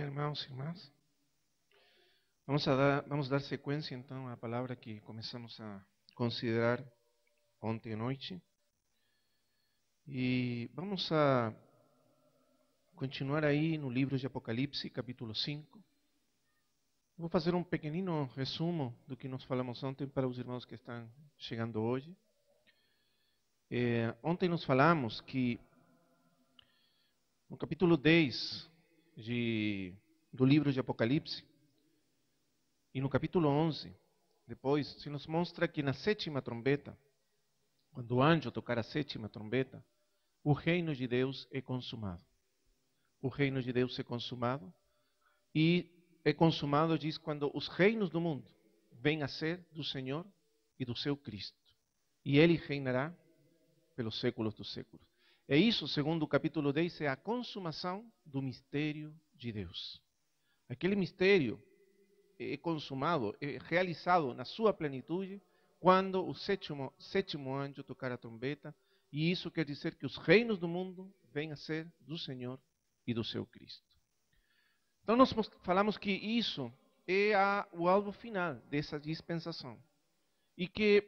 dia, irmãos e irmãs. Vamos dar sequência, então, à palavra que começamos a considerar ontem à noite. E vamos a continuar aí no livro de Apocalipse, capítulo 5. Vou fazer um pequenino resumo do que nós falamos ontem para os irmãos que estão chegando hoje. Ontem nós falamos que no capítulo 10 do livro de Apocalipse e no capítulo 11, depois, se nos mostra que na sétima trombeta, quando o anjo tocar a sétima trombeta, o reino de Deus é consumado. O reino de Deus é consumado, e é consumado, diz, quando os reinos do mundo vêm a ser do Senhor e do seu Cristo. E Ele reinará pelos séculos dos séculos. É isso, segundo o capítulo 10, é a consumação do mistério de Deus. Aquele mistério é consumado, é realizado na sua plenitude, quando o sétimo anjo tocar a trombeta, e isso quer dizer que os reinos do mundo vêm a ser do Senhor e do seu Cristo. Então nós falamos que isso é o alvo final dessa dispensação, e que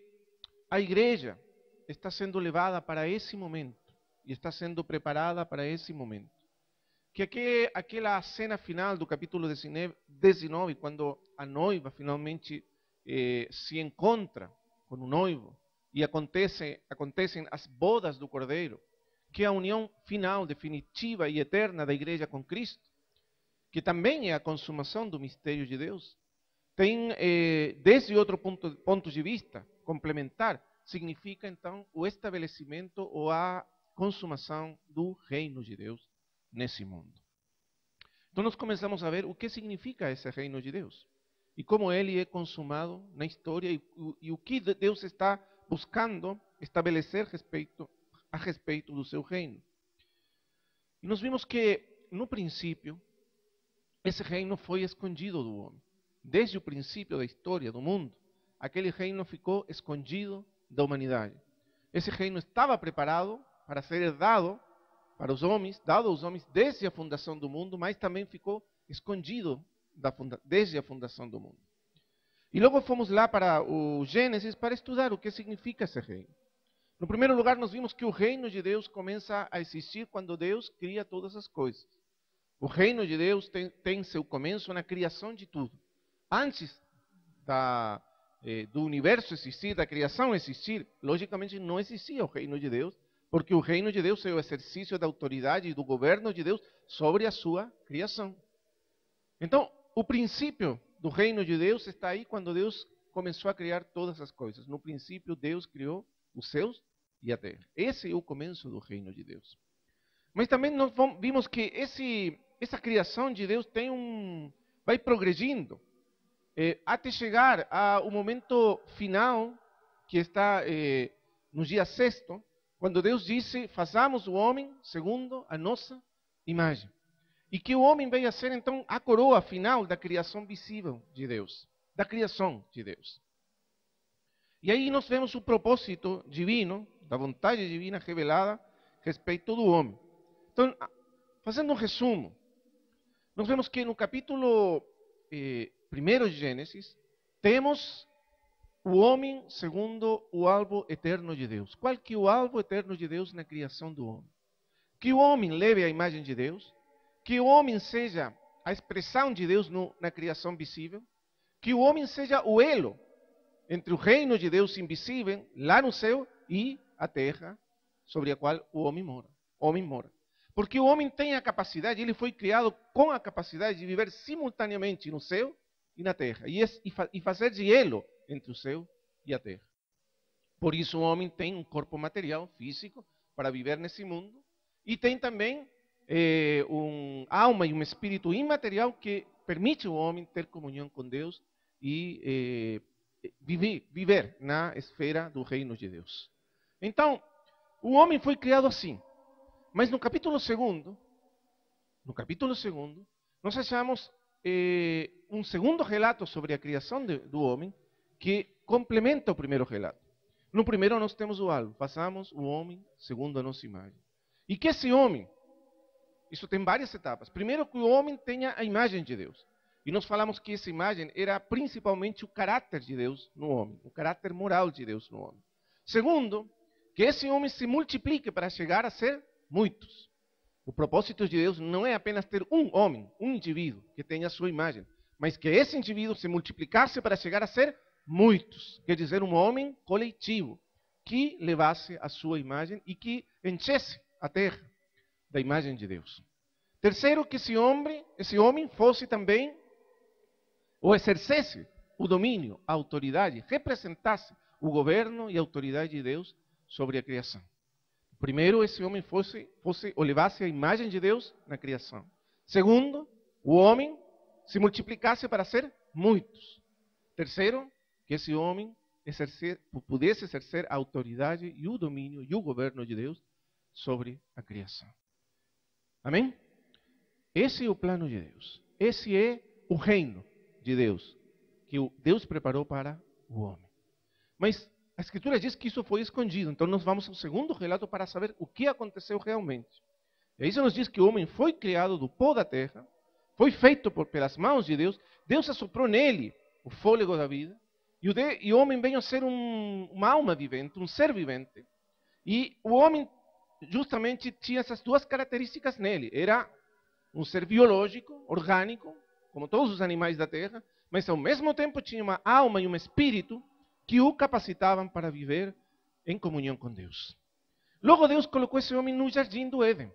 a igreja está sendo levada para esse momento, e está sendo preparada para esse momento. Que aquela cena final do capítulo 19, quando a noiva finalmente se encontra com o noivo, e acontecem as bodas do Cordeiro, que é a união final, definitiva e eterna da igreja com Cristo, que também é a consumação do mistério de Deus, tem, desde outro ponto de vista complementar, significa então o estabelecimento ou a consumação do reino de Deus nesse mundo. Então nós começamos a ver o que significa esse reino de Deus e como ele é consumado na história, e o que Deus está buscando estabelecer a respeito do seu reino. E nós vimos que no princípio esse reino foi escondido do homem. Desde o princípio da história do mundo, aquele reino ficou escondido da humanidade. Esse reino estava preparado para ser dado para os homens, dado aos homens desde a fundação do mundo, mas também ficou escondido desde a fundação do mundo. E logo fomos lá para o Gênesis para estudar o que significa esse reino. No primeiro lugar, nós vimos que o reino de Deus começa a existir quando Deus cria todas as coisas. O reino de Deus tem seu começo na criação de tudo. Antes do universo existir, da criação existir, logicamente não existia o reino de Deus, porque o reino de Deus é o exercício da autoridade e do governo de Deus sobre a sua criação. Então, o princípio do reino de Deus está aí quando Deus começou a criar todas as coisas. No princípio, Deus criou os céus e a terra. Esse é o começo do reino de Deus. Mas também nós vimos que essa criação de Deus vai progredindo até chegar ao momento final, que está no dia sexto, quando Deus disse: façamos o homem segundo a nossa imagem. E que o homem veio a ser então a coroa final da criação visível de Deus, da criação de Deus. E aí nós vemos o propósito divino, da vontade divina revelada a respeito do homem. Então, fazendo um resumo, nós vemos que no capítulo 1 de Gênesis, temos o homem segundo o alvo eterno de Deus. Qual que é o alvo eterno de Deus na criação do homem? Que o homem leve a imagem de Deus, que o homem seja a expressão de Deus na criação visível, que o homem seja o elo entre o reino de Deus invisível, lá no céu, e a terra sobre a qual o homem mora. Porque o homem tem a capacidade, ele foi criado com a capacidade de viver simultaneamente no céu e na terra, e fazer de elo entre o céu e a terra. Por isso o homem tem um corpo material, físico, para viver nesse mundo, e tem também alma e um espírito imaterial que permite ao homem ter comunhão com Deus e viver na esfera do reino de Deus. Então, o homem foi criado assim. Mas no capítulo 2, nós achamos um segundo relato sobre a criação do homem que complementa o primeiro relato. No primeiro nós temos o alvo: façamos o homem segundo a nossa imagem. E que esse homem isso tem várias etapas. Primeiro, que o homem tenha a imagem de Deus. E nós falamos que essa imagem era principalmente o caráter de Deus no homem, o caráter moral de Deus no homem. Segundo, que esse homem se multiplique para chegar a ser muitos. O propósito de Deus não é apenas ter um homem, um indivíduo que tenha a sua imagem, mas que esse indivíduo se multiplicasse para chegar a ser muitos. Quer dizer, um homem coletivo que levasse a sua imagem e que enchesse a terra da imagem de Deus. Terceiro, que esse homem fosse também, ou exercesse o domínio, a autoridade, representasse o governo e a autoridade de Deus sobre a criação. Primeiro, esse homem fosse ou levasse a imagem de Deus na criação. Segundo, o homem se multiplicasse para ser muitos. Terceiro, que esse homem pudesse exercer a autoridade e o domínio e o governo de Deus sobre a criação. Amém? Esse é o plano de Deus. Esse é o reino de Deus, que Deus preparou para o homem. Mas a Escritura diz que isso foi escondido. Então nós vamos ao segundo relato para saber o que aconteceu realmente. E isso nos diz que o homem foi criado do pó da terra, foi feito pelas mãos de Deus, Deus assoprou nele o fôlego da vida, e o homem veio a ser uma alma vivente, um ser vivente. E o homem justamente tinha essas duas características nele. Era um ser biológico, orgânico, como todos os animais da terra, mas ao mesmo tempo tinha uma alma e um espírito que o capacitavam para viver em comunhão com Deus. Logo Deus colocou esse homem no jardim do Éden.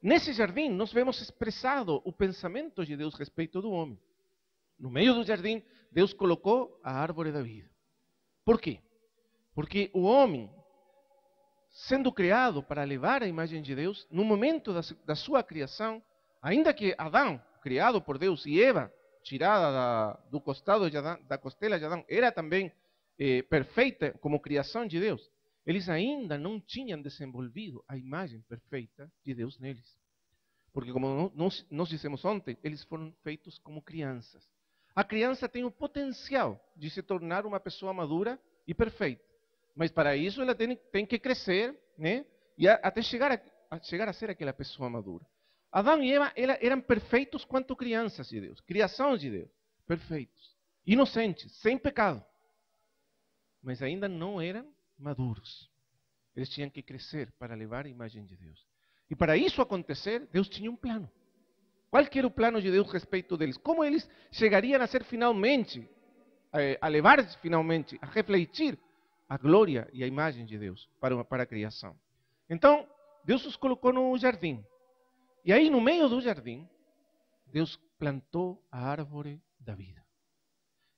Nesse jardim nós vemos expressado o pensamento de Deus a respeito do homem. No meio do jardim, Deus colocou a árvore da vida. Por quê? Porque o homem, sendo criado para levar a imagem de Deus, no momento da sua criação, ainda que Adão, criado por Deus, e Eva, tirada do costado de Adão, da costela de Adão, era também perfeita como criação de Deus, eles ainda não tinham desenvolvido a imagem perfeita de Deus neles. Porque, como nós dissemos ontem, eles foram feitos como crianças. A criança tem o potencial de se tornar uma pessoa madura e perfeita. Mas para isso ela tem que crescer, né? E até chegar a ser aquela pessoa madura. Adão e Eva eram perfeitos quanto crianças de Deus, criação de Deus, perfeitos, inocentes, sem pecado. Mas ainda não eram maduros. Eles tinham que crescer para levar a imagem de Deus. E para isso acontecer, Deus tinha um plano. Qual que era o plano de Deus a respeito deles? Como eles chegariam a ser finalmente, a levar finalmente, a refletir a glória e a imagem de Deus para a criação. Então, Deus os colocou no jardim. E aí, no meio do jardim, Deus plantou a árvore da vida.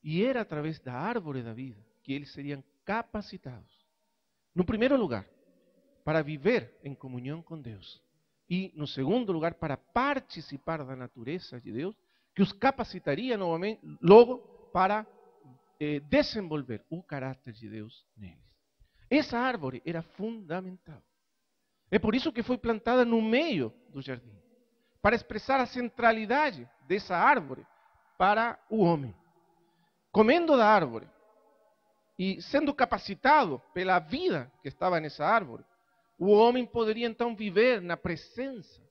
E era através da árvore da vida que eles seriam capacitados. No primeiro lugar, para viver em comunhão com Deus. E, no segundo lugar, para participar da natureza de Deus, que os capacitaria novamente, logo, para desenvolver o caráter de Deus neles. Essa árvore era fundamental. É por isso que foi plantada no meio do jardim, para expressar a centralidade dessa árvore para o homem. Comendo da árvore e sendo capacitado pela vida que estava nessa árvore, o homem poderia então viver na presença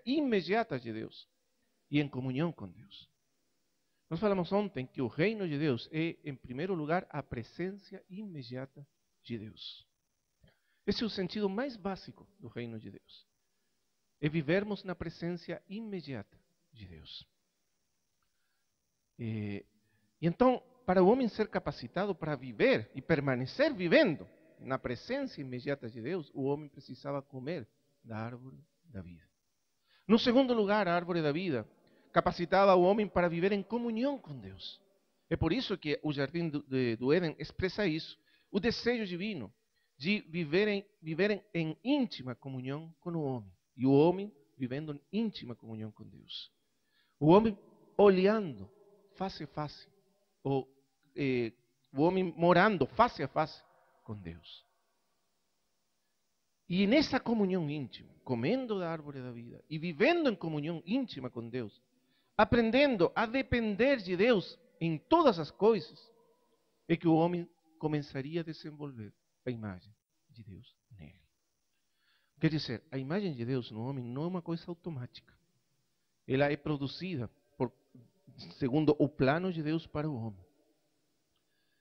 imediata de Deus e em comunhão com Deus. Nós falamos ontem que o reino de Deus é, em primeiro lugar, a presença imediata de Deus. Esse é o sentido mais básico do reino de Deus. É vivermos na presença imediata de Deus. E então, para o homem ser capacitado para viver e permanecer vivendo na presença imediata de Deus, o homem precisava comer da árvore da vida. No segundo lugar, a árvore da vida capacitava o homem para viver em comunhão com Deus. É por isso que o jardim do Éden expressa isso, o desejo divino de viver em íntima comunhão com o homem. E o homem vivendo em íntima comunhão com Deus. O homem olhando face a face, o homem morando face a face com Deus. E nessa comunhão íntima, comendo da árvore da vida e vivendo em comunhão íntima com Deus, aprendendo a depender de Deus em todas as coisas, é que o homem começaria a desenvolver a imagem de Deus nele. Quer dizer, a imagem de Deus no homem não é uma coisa automática. Ela é produzida segundo o plano de Deus para o homem.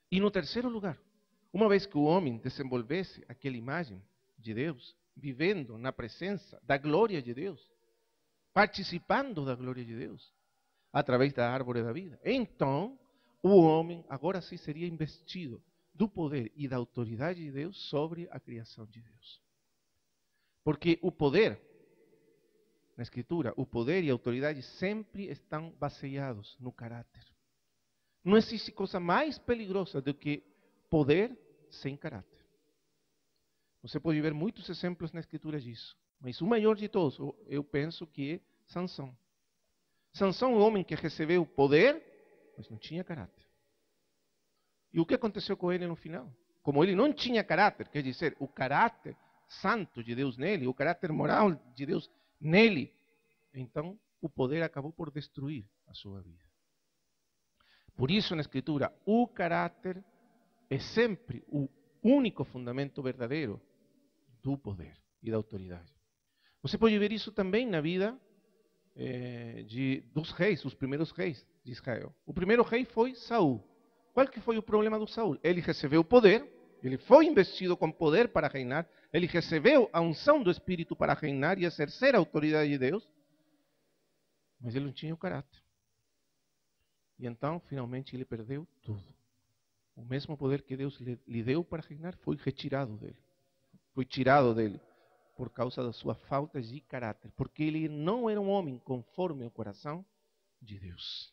E no terceiro lugar, uma vez que o homem desenvolvesse aquela imagem de Deus, vivendo na presença da glória de Deus, participando da glória de Deus, através da árvore da vida, então o homem agora sim seria investido do poder e da autoridade de Deus sobre a criação de Deus. Porque o poder, na Escritura, o poder e a autoridade sempre estão baseados no caráter. Não existe coisa mais perigosa do que poder sem caráter. Você pode ver muitos exemplos na Escritura disso. Mas o maior de todos, eu penso que é Sansão. Sansão é um homem que recebeu poder, mas não tinha caráter. E o que aconteceu com ele no final? Como ele não tinha caráter, quer dizer, o caráter santo de Deus nele, o caráter moral de Deus nele, então o poder acabou por destruir a sua vida. Por isso, na Escritura, o caráter é sempre o único fundamento verdadeiro do poder e da autoridade. Você pode ver isso também na vida dos reis, os primeiros reis de Israel. O primeiro rei foi Saul. Qual que foi o problema do Saul? Ele recebeu poder, ele foi investido com poder para reinar, ele recebeu a unção do Espírito para reinar e exercer a autoridade de Deus, mas ele não tinha o caráter. E então, finalmente, ele perdeu tudo. O mesmo poder que Deus lhe deu para reinar foi retirado dele. Foi tirado dele por causa da sua falta de caráter. Porque ele não era um homem conforme ao coração de Deus.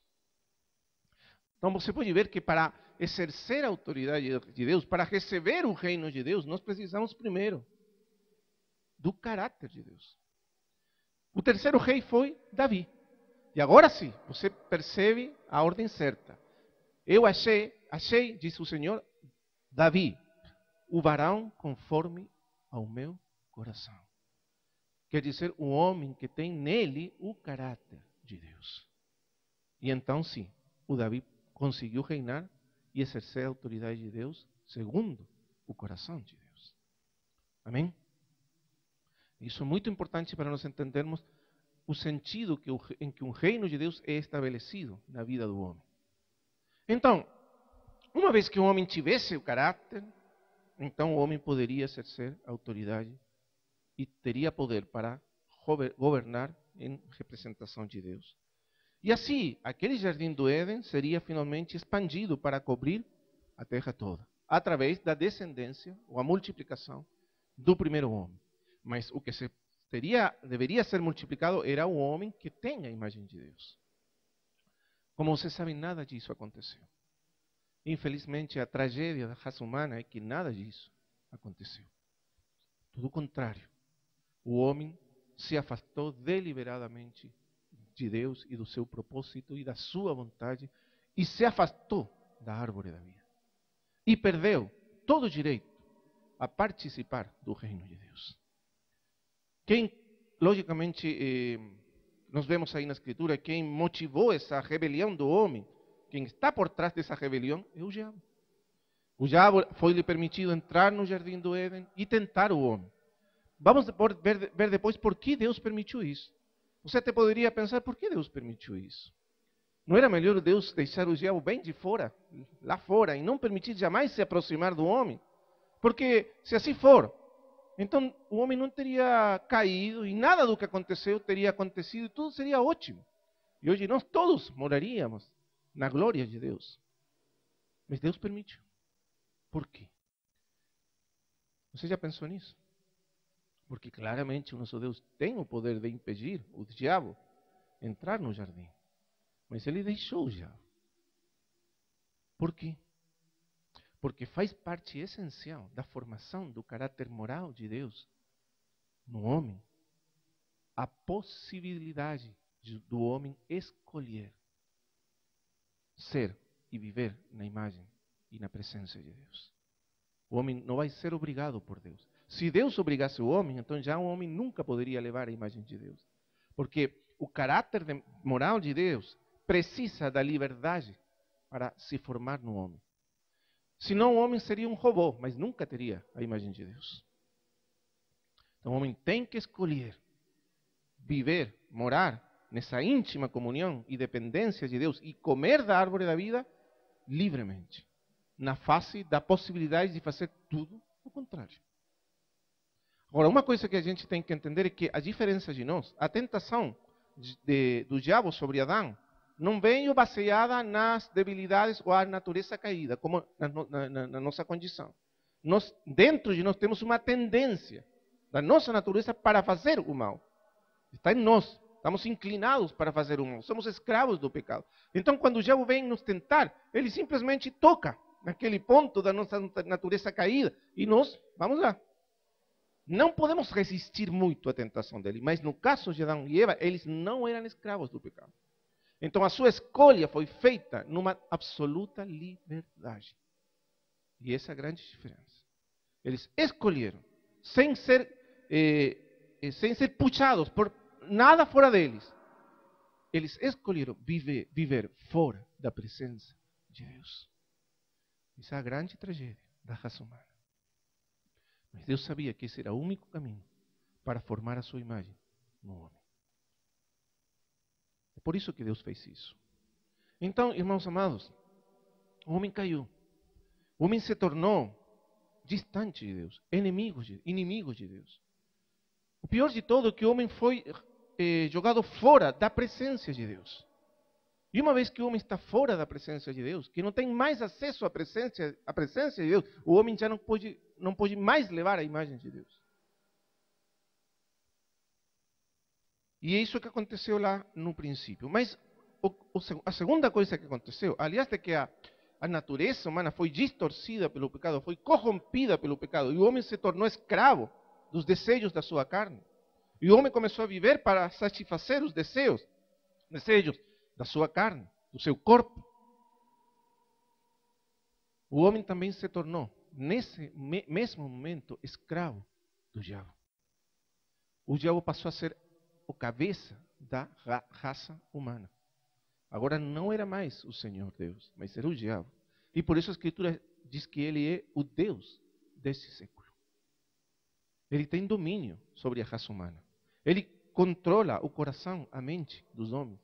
Então você pode ver que para exercer a autoridade de Deus, para receber o reino de Deus, nós precisamos primeiro do caráter de Deus. O terceiro rei foi Davi. E agora sim, você percebe a ordem certa. Eu achei, disse o Senhor, Davi, o varão conforme ao meu coração. Quer dizer, o homem que tem nele o caráter de Deus. E então sim, o Davi conseguiu reinar e exercer a autoridade de Deus segundo o coração de Deus. Amém? Isso é muito importante para nós entendermos o sentido em que um reino de Deus é estabelecido na vida do homem. Então, uma vez que o homem tivesse o caráter, então o homem poderia exercer a autoridade e teria poder para governar em representação de Deus. E assim, aquele jardim do Éden seria finalmente expandido para cobrir a terra toda, através da descendência ou a multiplicação do primeiro homem. Mas o que deveria ser multiplicado era o homem que tem a imagem de Deus. Como vocês sabem, nada disso aconteceu. Infelizmente, a tragédia da raça humana é que nada disso aconteceu. Tudo o contrário. O homem se afastou deliberadamente de Deus e do seu propósito e da sua vontade e se afastou da árvore da vida. E perdeu todo o direito a participar do reino de Deus. Quem, logicamente, nós vemos aí na Escritura, quem motivou essa rebelião do homem, quem está por trás dessa rebelião é o diabo. O diabo foi-lhe permitido entrar no jardim do Éden e tentar o homem. Vamos ver depois por que Deus permitiu isso. Você até poderia pensar, por que Deus permitiu isso? Não era melhor Deus deixar o diabo bem de fora, lá fora, e não permitir jamais se aproximar do homem? Porque se assim for, então o homem não teria caído e nada do que aconteceu teria acontecido e tudo seria ótimo. E hoje nós todos moraríamos na glória de Deus. Mas Deus permitiu. Por quê? Você já pensou nisso? Porque claramente o nosso Deus tem o poder de impedir o diabo entrar no jardim. Mas ele deixou o diabo. Por quê? Porque faz parte essencial da formação do caráter moral de Deus no homem a possibilidade do homem escolher ser e viver na imagem e na presença de Deus. O homem não vai ser obrigado por Deus. Se Deus obrigasse o homem, então já o homem nunca poderia levar a imagem de Deus. Porque o caráter moral de Deus precisa da liberdade para se formar no homem. Senão o homem seria um robô, mas nunca teria a imagem de Deus. Então o homem tem que escolher viver, morar nessa íntima comunhão e dependência de Deus e comer da árvore da vida livremente, na face da possibilidade de fazer tudo o contrário. Agora, uma coisa que a gente tem que entender é que a diferença de nós, a tentação do diabo sobre Adão, não veio baseada nas debilidades ou a natureza caída, como na nossa condição. Nós, dentro de nós, temos uma tendência da nossa natureza para fazer o mal. Está em nós. Estamos inclinados para fazer o mal. Somos escravos do pecado. Então, quando o diabo vem nos tentar, ele simplesmente toca naquele ponto da nossa natureza caída e nós, vamos lá. Não podemos resistir muito à tentação dele, mas no caso de Adão e Eva, eles não eram escravos do pecado. Então a sua escolha foi feita numa absoluta liberdade. E essa é a grande diferença. Eles escolheram, sem ser puxados por nada fora deles. Eles escolheram viver fora da presença de Deus. Essa é a grande tragédia da raça humana. Mas Deus sabia que esse era o único caminho para formar a sua imagem no homem. É por isso que Deus fez isso. Então, irmãos amados, o homem caiu. O homem se tornou distante de Deus, inimigo de Deus. O pior de todo é que o homem foi jogado fora da presença de Deus. E uma vez que o homem está fora da presença de Deus, que não tem mais acesso à presença de Deus, o homem já não pode mais levar a imagem de Deus. E é isso que aconteceu lá no princípio. Mas a segunda coisa que aconteceu, aliás, é que a natureza humana foi distorcida pelo pecado, foi corrompida pelo pecado, e o homem se tornou escravo dos desejos da sua carne. E o homem começou a viver para satisfazer os desejos da sua carne, do seu corpo. O homem também se tornou, nesse mesmo momento, escravo do diabo. O diabo passou a ser o cabeça da raça humana. Agora não era mais o Senhor Deus, mas era o diabo. E por isso a Escritura diz que ele é o Deus desse século. Ele tem domínio sobre a raça humana. Ele controla o coração, a mente dos homens.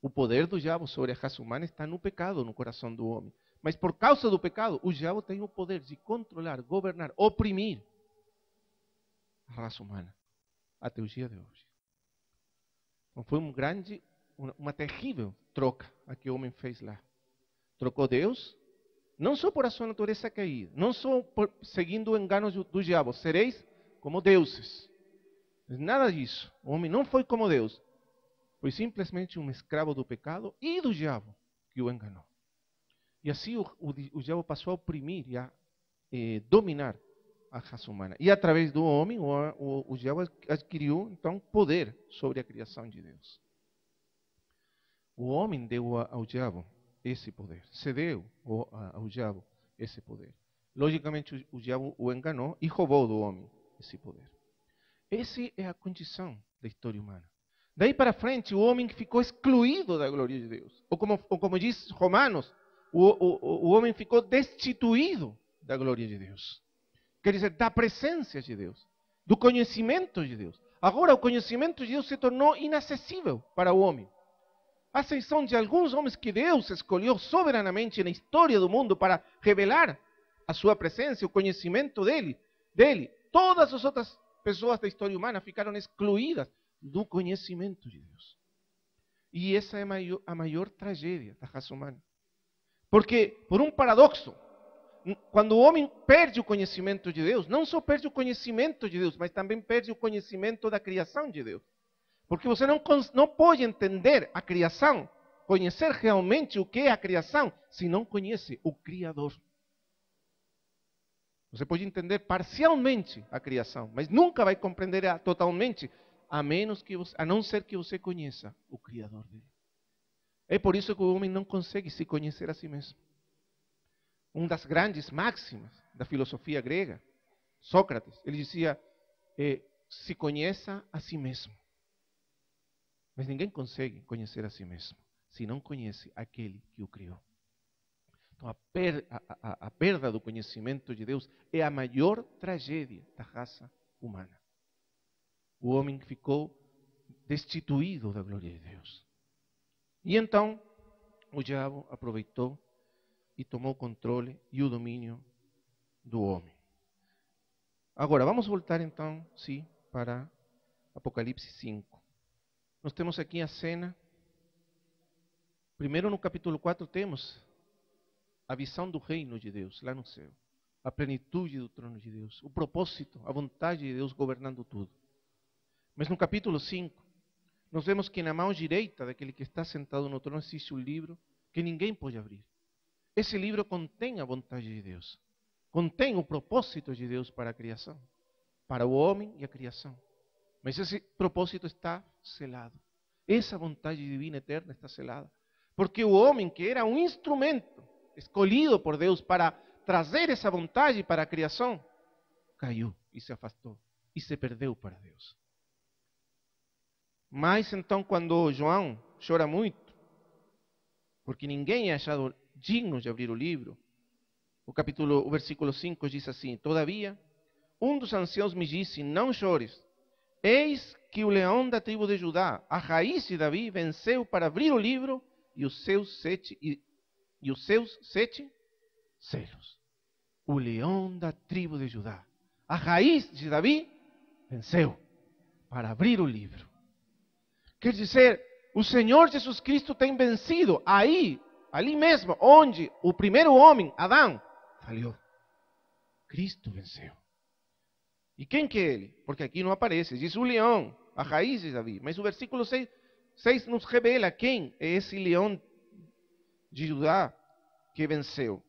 O poder do diabo sobre a raça humana está no pecado, no coração do homem. Mas por causa do pecado, o diabo tem o poder de controlar, governar, oprimir a raça humana até o dia de hoje. Então foi uma terrível troca a que o homem fez lá. Trocou Deus, não só por a sua natureza caída, não só seguindo o engano do diabo, sereis como deuses. Nada disso. O homem não foi como Deus. Foi simplesmente um escravo do pecado e do diabo que o enganou. E assim o diabo passou a oprimir e a dominar a raça humana. E através do homem, o diabo adquiriu, então, poder sobre a criação de Deus. O homem deu ao diabo esse poder. Cedeu ao diabo esse poder. Logicamente, o diabo o enganou e roubou do homem esse poder. Essa é a condição da história humana. Daí para frente, o homem ficou excluído da glória de Deus. Ou como diz Romanos, o homem ficou destituído da glória de Deus. Quer dizer, da presença de Deus, do conhecimento de Deus. Agora, o conhecimento de Deus se tornou inacessível para o homem. A exceção de alguns homens que Deus escolheu soberanamente na história do mundo para revelar a sua presença, o conhecimento dele, todas as outras pessoas da história humana ficaram excluídas do conhecimento de Deus. E essa é a maior tragédia da raça humana. Porque, por um paradoxo, quando o homem perde o conhecimento de Deus, não só perde o conhecimento de Deus, mas também perde o conhecimento da criação de Deus. Porque você não pode entender a criação, conhecer realmente o que é a criação, se não conhece o Criador. Você pode entender parcialmente a criação, mas nunca vai compreender totalmente, a não ser que você conheça o Criador dele. É por isso que o homem não consegue se conhecer a si mesmo. Uma das grandes máximas da filosofia grega, Sócrates, ele dizia, se conheça a si mesmo. Mas ninguém consegue conhecer a si mesmo, se não conhece aquele que o criou. Então, a perda do conhecimento de Deus é a maior tragédia da raça humana. o homem ficou destituído da glória de Deus. E então, o diabo aproveitou e tomou o controle e o domínio do homem. Agora, vamos voltar então, sim, para Apocalipse 5. Nós temos aqui a cena. Primeiro, no capítulo 4, temos a visão do reino de Deus, lá no céu. A plenitude do trono de Deus. O propósito, a vontade de Deus governando tudo. Mas no capítulo 5, nós vemos que na mão direita daquele que está sentado no trono existe um livro que ninguém pode abrir. Esse livro contém a vontade de Deus. Contém o propósito de Deus para a criação. Para o homem e a criação. Mas esse propósito está selado. Essa vontade divina eterna está selada. Porque o homem, que era um instrumento escolhido por Deus para trazer essa vontade para a criação, caiu e se afastou e se perdeu para Deus. Mas então, quando João chora muito, porque ninguém é achado digno de abrir o livro, o versículo 5 diz assim: Todavia, um dos anciãos me disse: Não chores, eis que o leão da tribo de Judá, a raiz de Davi, venceu para abrir o livro e os seus sete selos. O leão da tribo de Judá, a raiz de Davi, venceu para abrir o livro. Quer dizer, o Senhor Jesus Cristo tem vencido ali mesmo, onde o primeiro homem, Adão, falhou. Cristo venceu. E quem que é ele? Porque aqui não aparece, diz o leão, a raiz de Davi. Mas o versículo 6 nos revela quem é esse leão de Judá que venceu.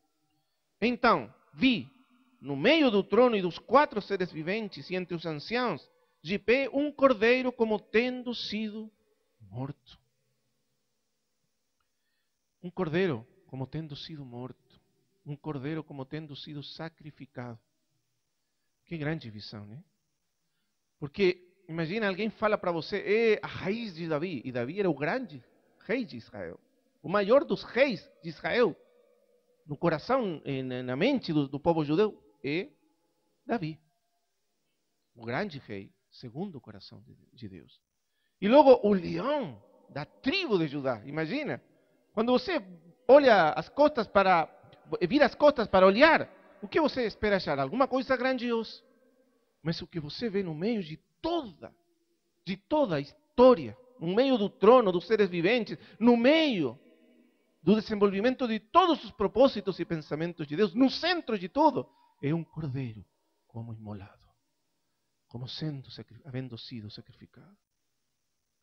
Então, vi no meio do trono e dos 4 seres viventes e entre os anciãos, de pé um cordeiro como tendo sido morto. Um cordeiro como tendo sido morto. Um cordeiro como tendo sido sacrificado. Que grande visão, né? Porque, imagina, alguém fala para você, é a raiz de Davi. E Davi era o grande rei de Israel. O maior dos reis de Israel. No coração, na mente do povo judeu, é Davi. O grande rei, segundo o coração de Deus. E logo o leão da tribo de Judá. Imagina, quando você olha as costas vira as costas para olhar, o que você espera achar? Alguma coisa grandiosa. Mas o que você vê no meio de toda a história, no meio do trono, dos seres viventes, no meio do desenvolvimento de todos os propósitos e pensamentos de Deus, no centro de tudo, é um cordeiro como imolado, como havendo sido sacrificado.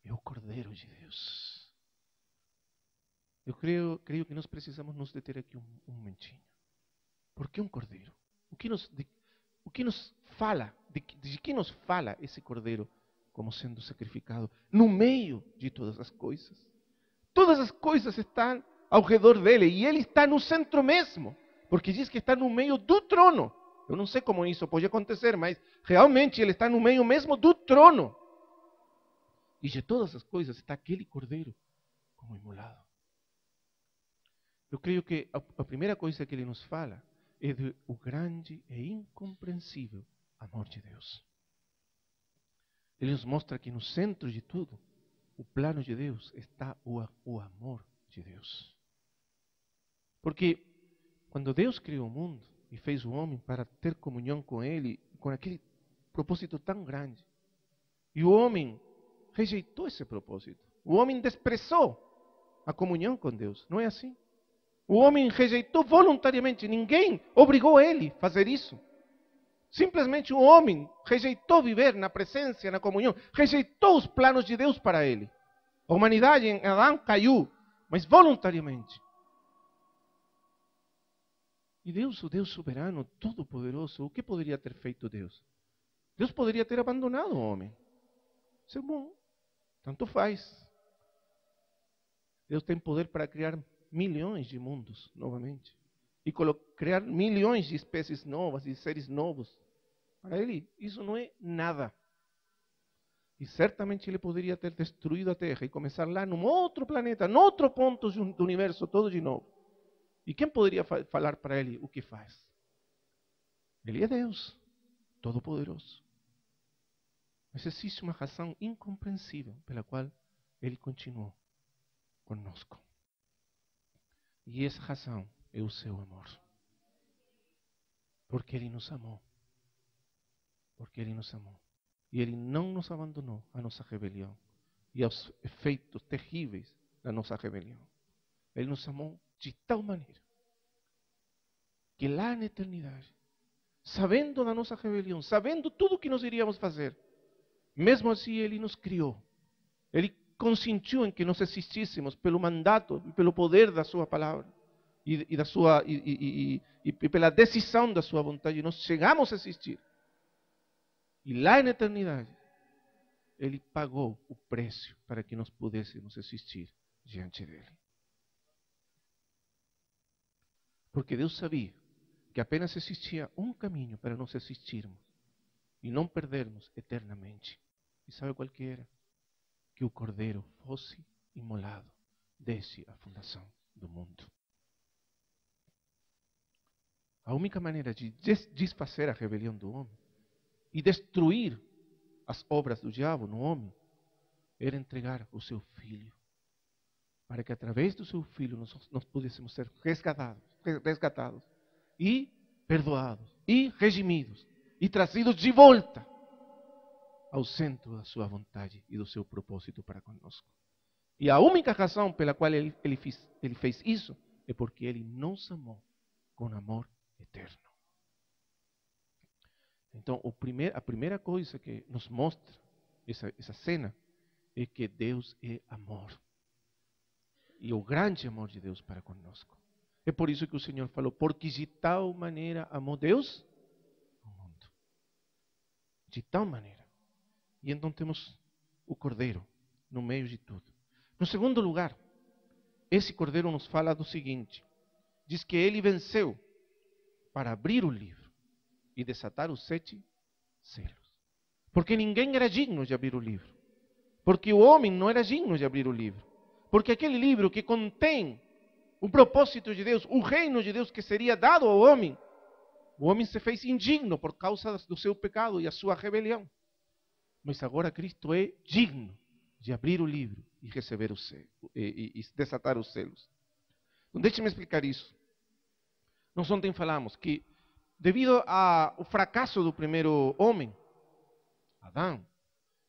É o cordeiro de Deus. Eu creio que nós precisamos nos deter aqui um momentinho. Por que um cordeiro? De que nos fala esse cordeiro como sendo sacrificado no meio de todas as coisas? Todas as coisas estão ao redor dele e ele está no centro mesmo, porque diz que está no meio do trono. Eu não sei como isso pode acontecer, mas realmente ele está no meio mesmo do trono. E de todas as coisas está aquele cordeiro como imolado. Eu creio que a primeira coisa que ele nos fala é do grande e incompreensível amor de Deus. Ele nos mostra que no centro de tudo, o plano de Deus, está o amor de Deus. Porque quando Deus criou o mundo e fez o homem para ter comunhão com Ele, com aquele propósito tão grande, e o homem rejeitou esse propósito. O homem desprezou a comunhão com Deus. Não é assim? O homem rejeitou voluntariamente. Ninguém obrigou ele a fazer isso. Simplesmente o homem rejeitou viver na presença, na comunhão. Rejeitou os planos de Deus para ele. A humanidade em Adão caiu, mas voluntariamente. E Deus, o Deus soberano, todo-poderoso, o que poderia ter feito Deus? Deus poderia ter abandonado o homem. Isso é bom. Tanto faz. Deus tem poder para criar milhões de mundos novamente. E criar milhões de espécies novas e seres novos. Para Ele, isso não é nada. E certamente Ele poderia ter destruído a Terra e começar lá num outro planeta, num outro ponto do universo, todo de novo. E quem poderia falar para Ele o que faz? Ele é Deus, todo-poderoso. Mas existe uma razão incompreensível pela qual Ele continuou conosco. E essa razão é o seu amor. Porque Ele nos amou. Porque Ele nos amou. E Ele não nos abandonou à nossa rebelião e aos efeitos terríveis da nossa rebelião. Ele nos amou de tal maneira que lá na eternidade, sabendo da nossa rebelião, sabendo tudo o que nós iríamos fazer, mesmo assim Ele nos criou. Ele consentiu em que nós existíssemos pelo mandato e pelo poder da sua palavra e pela decisão da sua vontade. Nós chegamos a existir. E lá na eternidade, Ele pagou o preço para que nós pudéssemos existir diante dEle. Porque Deus sabia que apenas existia um caminho para nós existirmos e não perdermos eternamente. E sabe qual que era? Que o Cordeiro fosse imolado desde a fundação do mundo. A única maneira de desfazer a rebelião do homem e destruir as obras do diabo no homem era entregar o seu Filho, para que através do seu Filho nós pudéssemos ser resgatados e perdoados e redimidos e trazidos de volta ao centro da sua vontade e do seu propósito para conosco. E a única razão pela qual ele fez isso é porque Ele nos amou com amor eterno. Então, a primeira coisa que nos mostra essa cena é que Deus é amor. E o grande amor de Deus para conosco. É por isso que o Senhor falou, porque de tal maneira amou Deus o mundo. De tal maneira. E então temos o Cordeiro no meio de tudo. No segundo lugar, esse Cordeiro nos fala do seguinte. Diz que Ele venceu para abrir o livro e desatar os 7 selos. Porque ninguém era digno de abrir o livro. Porque o homem não era digno de abrir o livro. Porque aquele livro que contém o propósito de Deus, o reino de Deus que seria dado ao homem, o homem se fez indigno por causa do seu pecado e a sua rebelião. Mas agora Cristo é digno de abrir o livro e receber os selos, e desatar os selos. Então, deixe-me explicar isso. Nós ontem falamos que, devido ao fracasso do primeiro homem, Adão,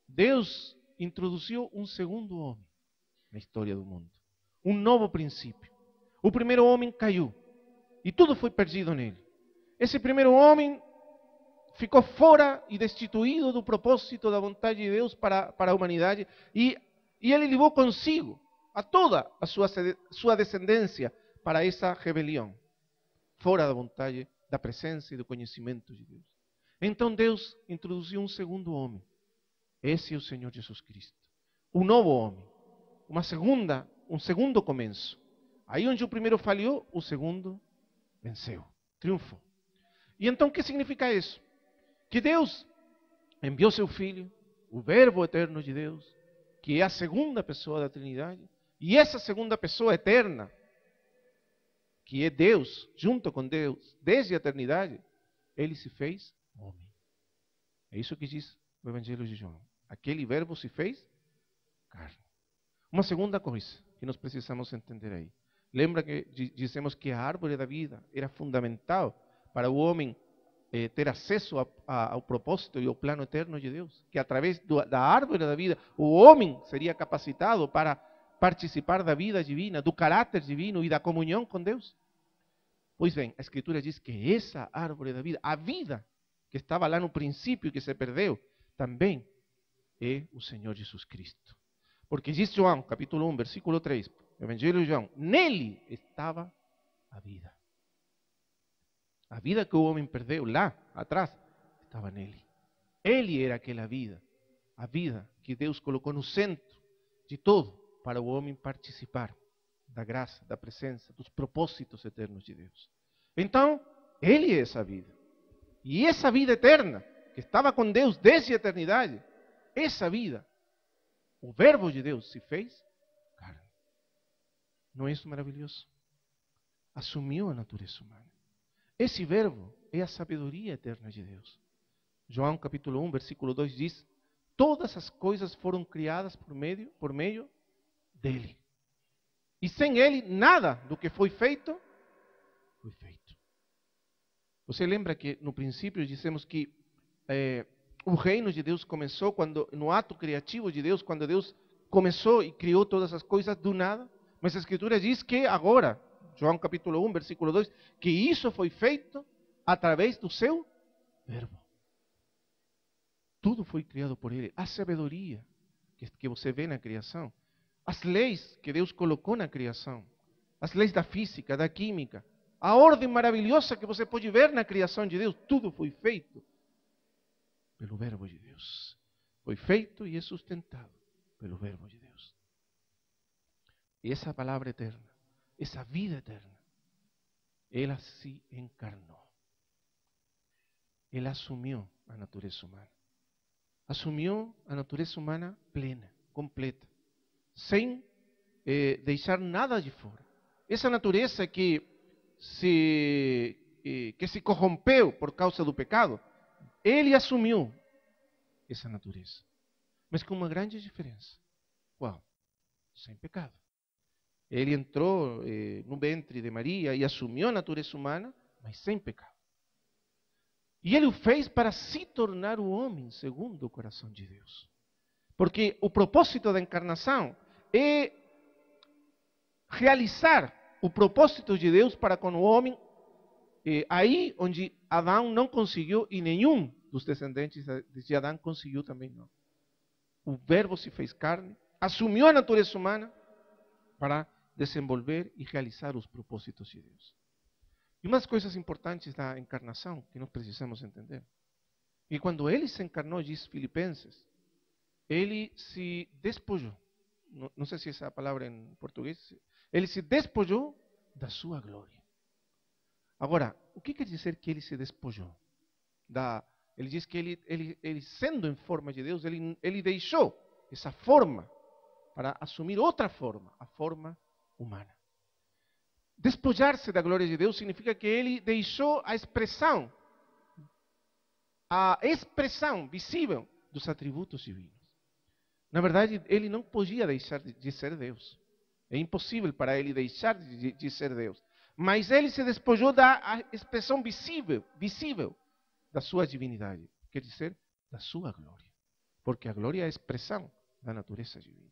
Deus introduziu um segundo homem na história do mundo. Um novo princípio. O primeiro homem caiu e tudo foi perdido nele. Esse primeiro homem ficou fora e destituído do propósito da vontade de Deus para a humanidade e ele levou consigo a toda a sua descendência para essa rebelião, fora da vontade, da presença e do conhecimento de Deus. Então Deus introduziu um segundo homem. Esse é o Senhor Jesus Cristo. Um novo homem. Um segundo começo. Aí onde o primeiro falhou, o segundo venceu, triunfou. E então o que significa isso? Que Deus enviou seu Filho, o Verbo eterno de Deus, que é a segunda pessoa da Trindade, e essa segunda pessoa eterna, que é Deus, junto com Deus, desde a eternidade, Ele se fez homem. É isso que diz o Evangelho de João. Aquele Verbo se fez carne. Uma segunda coisa que nós precisamos entender aí. Lembra que dissemos que a árvore da vida era fundamental para o homem ter acesso ao propósito e ao plano eterno de Deus? Que através da árvore da vida, o homem seria capacitado para participar da vida divina, do caráter divino e da comunhão com Deus? Pois bem, a Escritura diz que essa árvore da vida, a vida que estava lá no princípio e que se perdeu, também é o Senhor Jesus Cristo. Porque diz João, capítulo 1, versículo 3, Evangelho de João, nele estava a vida. A vida que o homem perdeu lá atrás, estava nele. Ele era aquela vida, a vida que Deus colocou no centro de todo, para o homem participar da graça, da presença, dos propósitos eternos de Deus. Então, Ele é essa vida. E essa vida eterna, que estava com Deus desde a eternidade, essa vida, o Verbo de Deus se fez carne. Não é isso maravilhoso? Assumiu a natureza humana. Esse Verbo é a sabedoria eterna de Deus. João capítulo 1, versículo 2 diz, todas as coisas foram criadas por meio dele. E sem ele, nada do que foi feito, foi feito. Você lembra que no princípio dissemos que o reino de Deus começou no ato criativo de Deus, quando Deus começou e criou todas as coisas do nada? Mas a Escritura diz que agora, João capítulo 1, versículo 2, que isso foi feito através do seu verbo. Tudo foi criado por ele. A sabedoria que você vê na criação, as leis que Deus colocou na criação, as leis da física, da química, a ordem maravilhosa que você pode ver na criação de Deus, tudo foi feito pelo verbo de Deus. Foi feito e é sustentado pelo verbo de Deus. E essa palavra eterna, essa vida eterna, ela se encarnou. Ela assumiu a natureza humana. Assumiu a natureza humana plena, completa, sem deixar nada de fora. Essa natureza que se corrompeu por causa do pecado, ele assumiu essa natureza. Mas com uma grande diferença. Qual? Sem pecado. Ele entrou no ventre de Maria e assumiu a natureza humana, mas sem pecado. E ele o fez para se tornar o homem segundo o coração de Deus. Porque o propósito da encarnação é realizar o propósito de Deus para com o homem, aí onde Adão não conseguiu e nenhum dos descendentes de Adão conseguiu também não. O verbo se fez carne, assumiu a natureza humana para desenvolver e realizar os propósitos de Deus. E uma das coisas importantes da encarnação que nós precisamos entender, que quando ele se encarnou, diz Filipenses, ele se despojou, não sei se essa é a palavra em português, ele se despojou da sua glória. Agora, o que quer dizer que ele se despojou? Ele diz que ele sendo em forma de Deus, ele deixou essa forma para assumir outra forma, a forma humana. Despojar-se da glória de Deus significa que ele deixou a expressão visível dos atributos divinos. Na verdade, ele não podia deixar de ser Deus. É impossível para ele deixar de ser Deus. Mas ele se despojou da expressão visível da sua divindade. Quer dizer, da sua glória. Porque a glória é a expressão da natureza divina.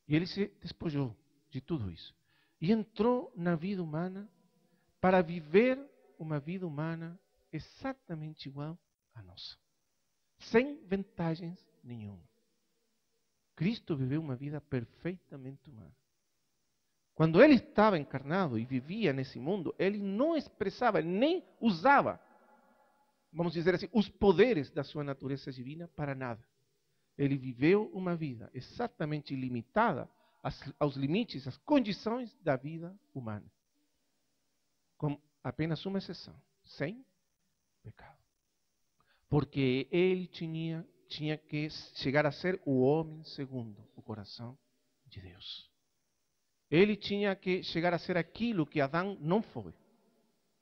E ele se despojou de tudo isso. E entrou na vida humana para viver uma vida humana exatamente igual à nossa. Sem vantagens nenhuma. Cristo viveu uma vida perfeitamente humana. Quando ele estava encarnado e vivia nesse mundo, ele não expressava, nem usava, vamos dizer assim, os poderes da sua natureza divina para nada. Ele viveu uma vida exatamente limitada aos limites, às condições da vida humana. Com apenas uma exceção, sem pecado. Porque ele tinha que chegar a ser o homem segundo o coração de Deus. Ele tinha que chegar a ser aquilo que Adão não foi.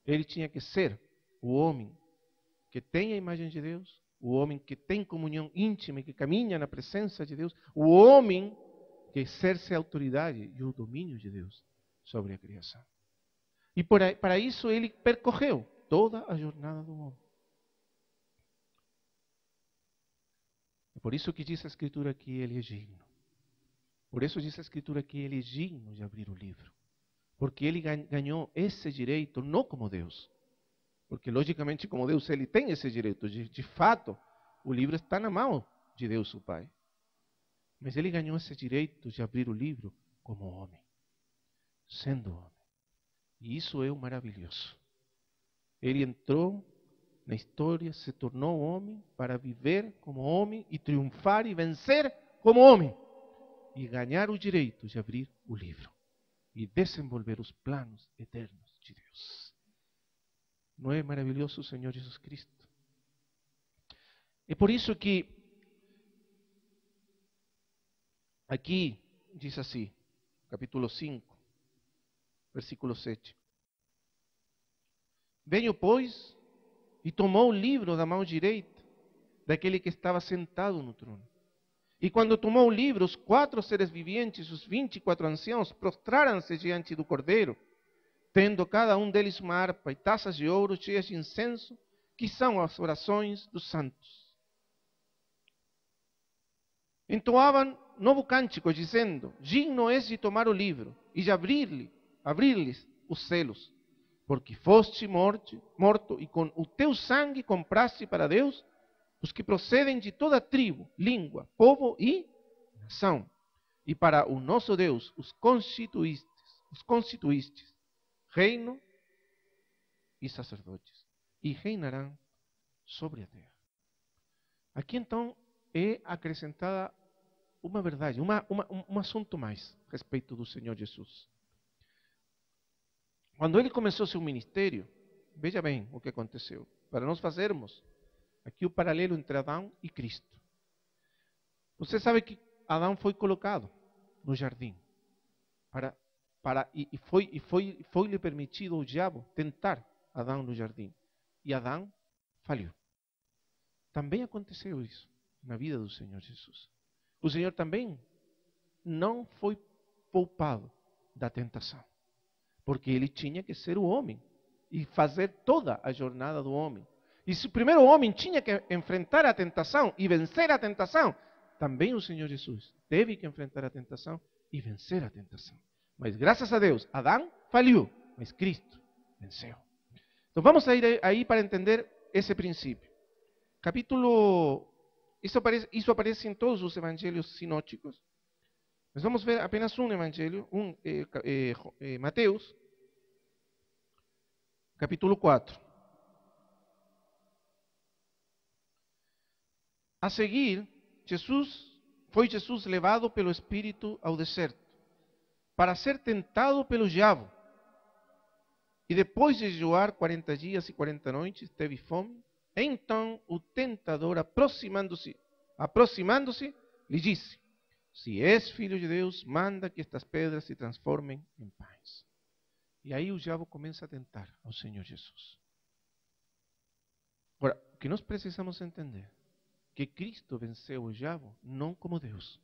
Ele tinha que ser o homem que tem a imagem de Deus, o homem que tem comunhão íntima e que caminha na presença de Deus, o homem que exerce a autoridade e o domínio de Deus sobre a criação. E para isso ele percorreu toda a jornada do homem. É por isso que diz a Escritura que ele é digno. Por isso diz a Escritura que ele é digno de abrir o livro. Porque ele ganhou esse direito não como Deus. Porque logicamente como Deus ele tem esse direito. De fato, o livro está na mão de Deus o Pai. Mas ele ganhou esse direito de abrir o livro como homem. Sendo homem. E isso é o maravilhoso. Ele entrou na história, se tornou homem para viver como homem e triunfar e vencer como homem. E ganhar o direito de abrir o livro e desenvolver os planos eternos de Deus. Não é maravilhoso o Senhor Jesus Cristo? É por isso que aqui diz assim, capítulo 5, versículo 7. Veio, pois, e tomou o livro da mão direita daquele que estava sentado no trono. E quando tomou o livro, os 4 seres viventes, os 24 anciãos, prostraram-se diante do Cordeiro, tendo cada um deles uma harpa e taças de ouro cheias de incenso, que são as orações dos santos. Entoavam novo cântico, dizendo: digno és de tomar o livro e de abrir-lhes os selos, porque foste morto e com o teu sangue compraste para Deus os que procedem de toda tribo, língua, povo e nação. E para o nosso Deus os constituístes reino e sacerdotes, e reinarão sobre a terra. Aqui então é acrescentada uma verdade, um assunto mais a respeito do Senhor Jesus. Quando ele começou seu ministério, veja bem o que aconteceu, para nós fazermos aqui o paralelo entre Adão e Cristo. Você sabe que Adão foi colocado no jardim e foi-lhe permitido ao diabo tentar Adão no jardim. E Adão falhou. Também aconteceu isso na vida do Senhor Jesus. O Senhor também não foi poupado da tentação, porque ele tinha que ser o homem e fazer toda a jornada do homem. E se o primeiro homem tinha que enfrentar a tentação e vencer a tentação, também o Senhor Jesus teve que enfrentar a tentação e vencer a tentação. Mas graças a Deus, Adão falhou, mas Cristo venceu. Então vamos ir aí para entender esse princípio. Isso aparece em todos os evangelhos sinóticos. Mas vamos ver apenas um evangelho, Mateus, capítulo 4. A seguir, foi Jesus levado pelo Espírito ao deserto, para ser tentado pelo diabo. E depois de jejuar 40 dias e 40 noites, teve fome. Então o tentador, aproximando-se, lhe disse: se és filho de Deus, manda que estas pedras se transformem em pães. E aí o diabo começa a tentar ao Senhor Jesus. Agora, o que nós precisamos entender, que Cristo venceu o diabo não como Deus,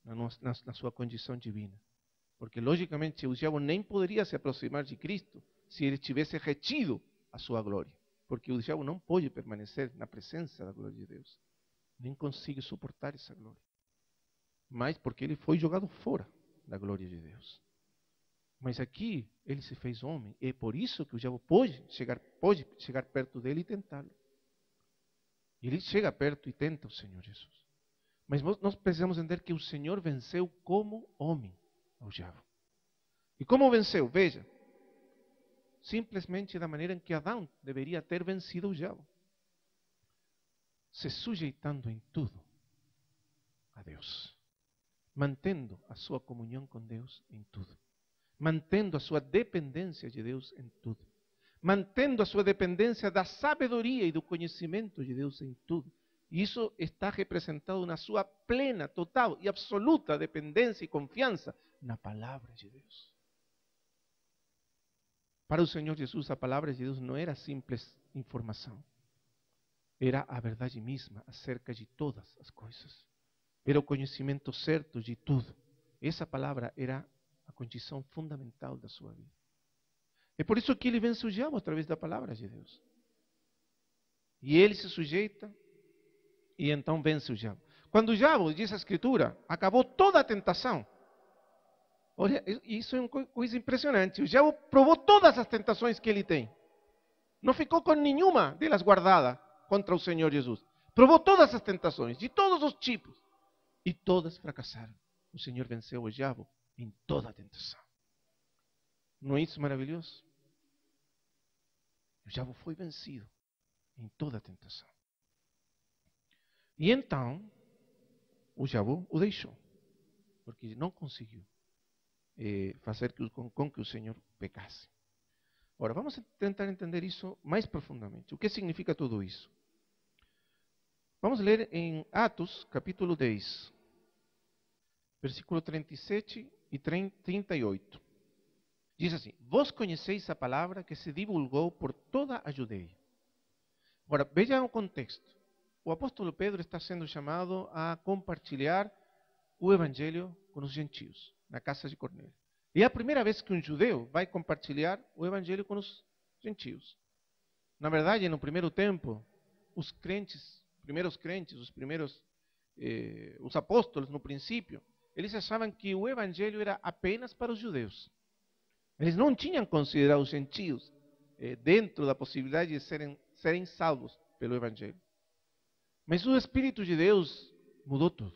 na sua condição divina. Porque, logicamente, o diabo nem poderia se aproximar de Cristo se ele tivesse retido a sua glória. Porque o diabo não pode permanecer na presença da glória de Deus. Nem consegue suportar essa glória. Mas porque ele foi jogado fora da glória de Deus. Mas aqui ele se fez homem. E é por isso que o diabo pode chegar perto dele e tentá-lo. E ele chega perto e tenta o Senhor Jesus. Mas nós precisamos entender que o Senhor venceu como homem ao diabo. E como venceu? Veja. Simplesmente da maneira em que Adão deveria ter vencido o diabo. Se sujeitando em tudo a Deus. Mantendo a sua comunhão com Deus em tudo. Mantendo a sua dependência de Deus em tudo. Mantendo a sua dependência da sabedoria e do conhecimento de Deus em tudo. E isso está representado na sua plena, total e absoluta dependência e confiança na palavra de Deus. Para o Senhor Jesus, a palavra de Deus não era simples informação. Era a verdade mesma acerca de todas as coisas. Era o conhecimento certo de tudo. Essa palavra era a condição fundamental da sua vida. É por isso que ele vence o diabo através da palavra de Deus. E ele se sujeita e então vence o diabo. Quando o diabo, diz a Escritura, acabou toda a tentação. Olha, isso é uma coisa impressionante. O diabo provou todas as tentações que ele tem. Não ficou com nenhuma delas guardada contra o Senhor Jesus. Provou todas as tentações, de todos os tipos. E todas fracassaram. O Senhor venceu o diabo em toda a tentação. Não é isso maravilhoso? O diabo foi vencido em toda a tentação. E então, o diabo o deixou. Porque não conseguiu fazer com que o Senhor pecasse. Agora, vamos tentar entender isso mais profundamente. O que significa tudo isso? Vamos ler em Atos, capítulo 10, versículo 37 e 38. Diz assim: vós conheceis a palavra que se divulgou por toda a Judeia. Agora, veja o contexto. o apóstolo Pedro está sendo chamado a compartilhar o evangelho com os gentios, na casa de Cornélio. E é a primeira vez que um judeu vai compartilhar o evangelho com os gentios. Na verdade, no primeiro tempo, os primeiros crentes, os apóstolos, no princípio, eles achavam que o evangelho era apenas para os judeus. Eles não tinham considerado os gentios dentro da possibilidade de serem salvos pelo evangelho. Mas o Espírito de Deus mudou tudo.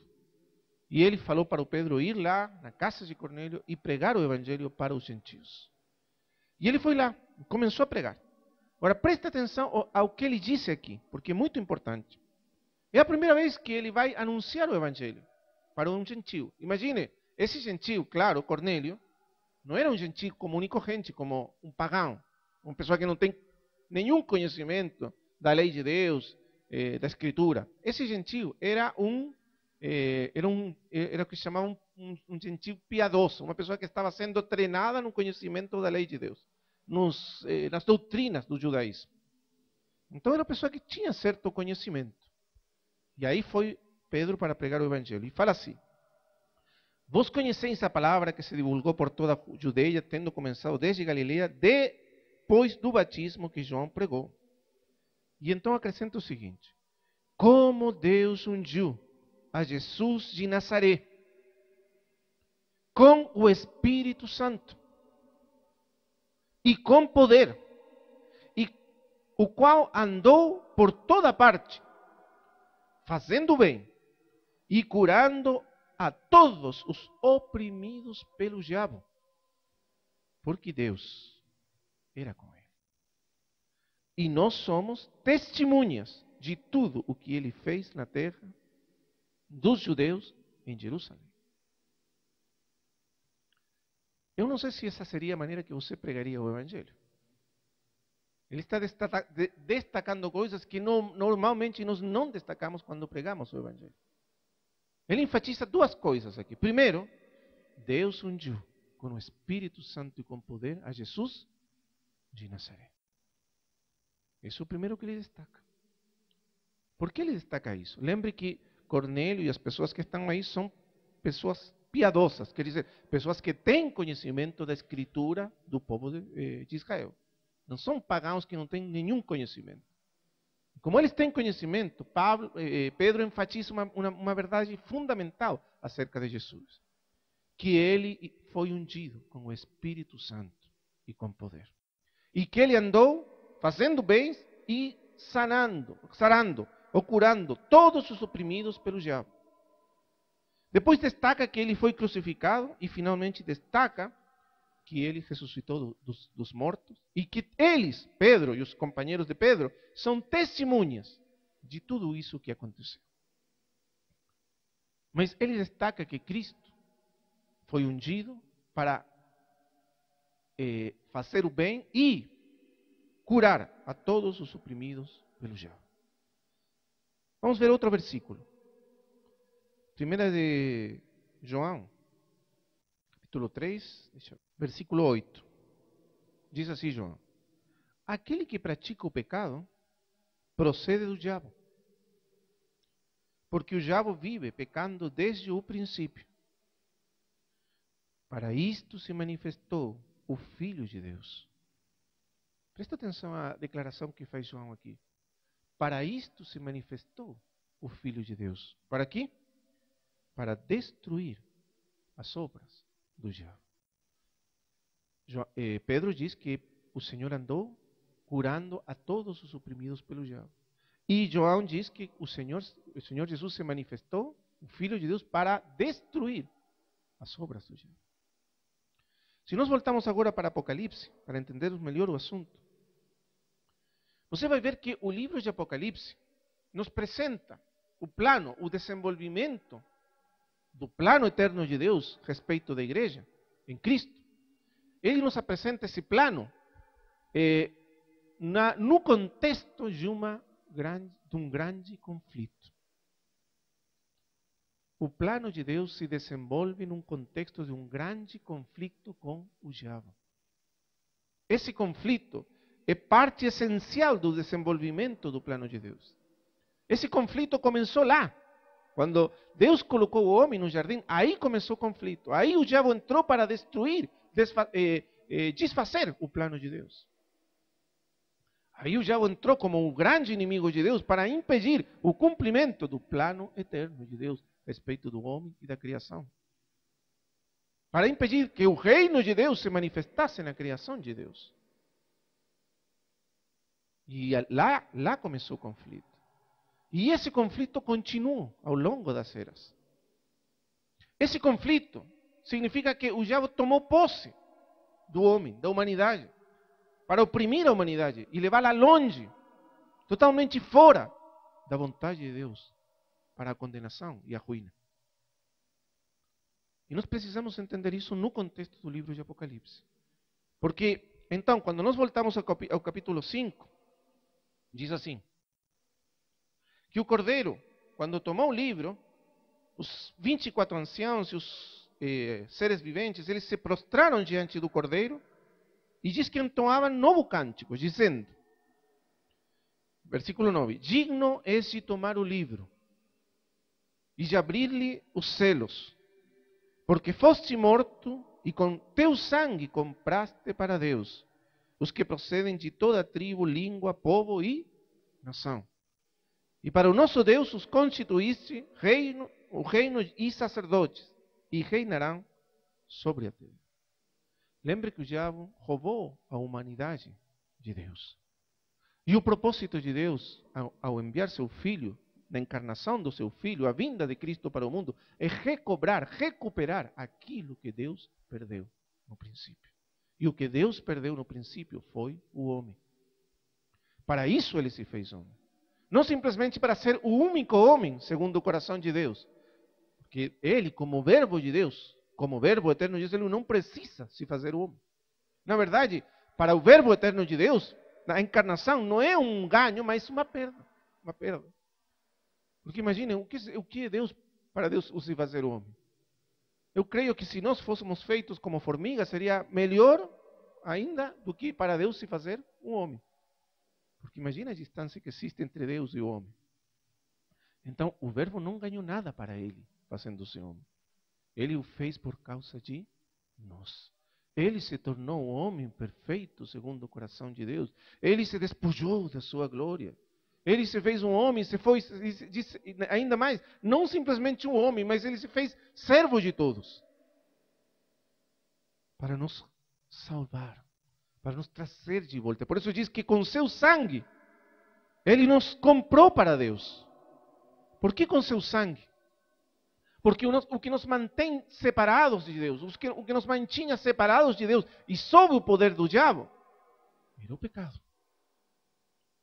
E ele falou para o Pedro ir lá na casa de Cornélio e pregar o evangelho para os gentios. E ele foi lá, começou a pregar. Agora, preste atenção ao que ele disse aqui, porque é muito importante. É a primeira vez que ele vai anunciar o evangelho para um gentio. Imagine, esse gentio, claro, Cornélio, não era um gentio comum e corrente, como um pagão, uma pessoa que não tem nenhum conhecimento da lei de Deus, da Escritura. Esse gentio era o que chamavam um gentio piadoso, uma pessoa que estava sendo treinada no conhecimento da lei de Deus, nas doutrinas do judaísmo. Então era uma pessoa que tinha certo conhecimento. E aí foi Pedro para pregar o evangelho. E fala assim: vós conheceis a palavra que se divulgou por toda a Judeia, tendo começado desde Galileia, depois do batismo que João pregou. E então acrescenta o seguinte: como Deus ungiu a Jesus de Nazaré com o Espírito Santo e com poder, e o qual andou por toda parte, fazendo bem e curando a todos os oprimidos pelo diabo, porque Deus era com ele. E nós somos testemunhas de tudo o que ele fez na terra dos judeus em Jerusalém. Eu não sei se essa seria a maneira que você pregaria o evangelho. Ele está destacando coisas que normalmente nós não destacamos quando pregamos o evangelho. Ele enfatiza duas coisas aqui. Primeiro, Deus ungiu com o Espírito Santo e com poder a Jesus de Nazaré. Esse é o primeiro que ele destaca. Por que ele destaca isso? Lembre que Cornélio e as pessoas que estão aí são pessoas piadosas, quer dizer, pessoas que têm conhecimento da Escritura do povo de Israel. Não são pagãos que não têm nenhum conhecimento. Como eles têm conhecimento, Pedro enfatiza uma verdade fundamental acerca de Jesus. Que ele foi ungido com o Espírito Santo e com poder. E que ele andou fazendo bem e sarando ou curando todos os oprimidos pelo diabo. Depois destaca que ele foi crucificado e finalmente destaca que ele ressuscitou dos mortos e que eles, Pedro e os companheiros de Pedro, são testemunhas de tudo isso que aconteceu. Mas ele destaca que Cristo foi ungido para fazer o bem e curar a todos os oprimidos pelo diabo. Vamos ver outro versículo. Primeira de João, capítulo 3, versículo 8. Diz assim João: aquele que pratica o pecado procede do diabo, porque o diabo vive pecando desde o princípio. Para isto se manifestou o Filho de Deus. Presta atenção à declaração que faz João aqui. Para isto se manifestou o Filho de Deus. Para quê? Para destruir as obras do diabo. Pedro diz que o Senhor andou curando a todos os oprimidos pelo diabo. E João diz que o Senhor Jesus se manifestou, o Filho de Deus, para destruir as obras do diabo. Se nós voltamos agora para Apocalipse, para entendermos melhor o assunto, você vai ver que o livro de Apocalipse nos apresenta o plano, o desenvolvimento do plano eterno de Deus a respeito da igreja em Cristo. Ele nos apresenta esse plano no contexto de um grande conflito. O plano de Deus se desenvolve num contexto de um grande conflito com o diabo. Esse conflito é parte essencial do desenvolvimento do plano de Deus. Esse conflito começou lá. Quando Deus colocou o homem no jardim, aí começou o conflito. Aí o diabo entrou para destruir, desfazer o plano de Deus. Aí o diabo entrou como um grande inimigo de Deus para impedir o cumprimento do plano eterno de Deus a respeito do homem e da criação. Para impedir que o reino de Deus se manifestasse na criação de Deus. E lá começou o conflito. E esse conflito continuou ao longo das eras. Esse conflito significa que o diabo tomou posse do homem, da humanidade, para oprimir a humanidade e levá-la longe, totalmente fora da vontade de Deus, para a condenação e a ruína. E nós precisamos entender isso no contexto do livro de Apocalipse. Porque, então, quando nós voltamos ao capítulo 5, diz assim, que o Cordeiro, quando tomou o livro, os 24 anciãos e os seres viventes, eles se prostraram diante do Cordeiro e diz que entoavam novo cântico, dizendo, versículo 9, digno és de tomar o livro e de abrir-lhe os selos, porque foste morto e com teu sangue compraste para Deus os que procedem de toda tribo, língua, povo e nação. E para o nosso Deus os constituíste o reino e sacerdotes, e reinarão sobre a terra. Lembre que o diabo roubou a humanidade de Deus. E o propósito de Deus, ao enviar seu Filho, na encarnação do seu Filho, a vinda de Cristo para o mundo, é recuperar aquilo que Deus perdeu no princípio. E o que Deus perdeu no princípio foi o homem. Para isso ele se fez homem. Não simplesmente para ser o único homem segundo o coração de Deus. Porque ele, como verbo de Deus, como verbo eterno de Deus, ele não precisa se fazer homem. Na verdade, para o verbo eterno de Deus, a encarnação não é um ganho, mas uma perda. Uma perda. Porque imaginem, o que é Deus para Deus se fazer homem? Eu creio que se nós fôssemos feitos como formigas, seria melhor ainda do que para Deus se fazer um homem. Porque imagina a distância que existe entre Deus e o homem. Então, o verbo não ganhou nada para ele, fazendo-se homem. Ele o fez por causa de nós. Ele se tornou um homem perfeito, segundo o coração de Deus. Ele se despojou da sua glória. Ele se fez um homem, ainda mais, não simplesmente um homem, mas ele se fez servo de todos. Para nos salvar. Para nos trazer de volta. Por isso diz que com seu sangue, ele nos comprou para Deus. Por que com seu sangue? Porque o que nos mantém separados de Deus, o que nos mantinha separados de Deus e sob o poder do diabo, era o pecado.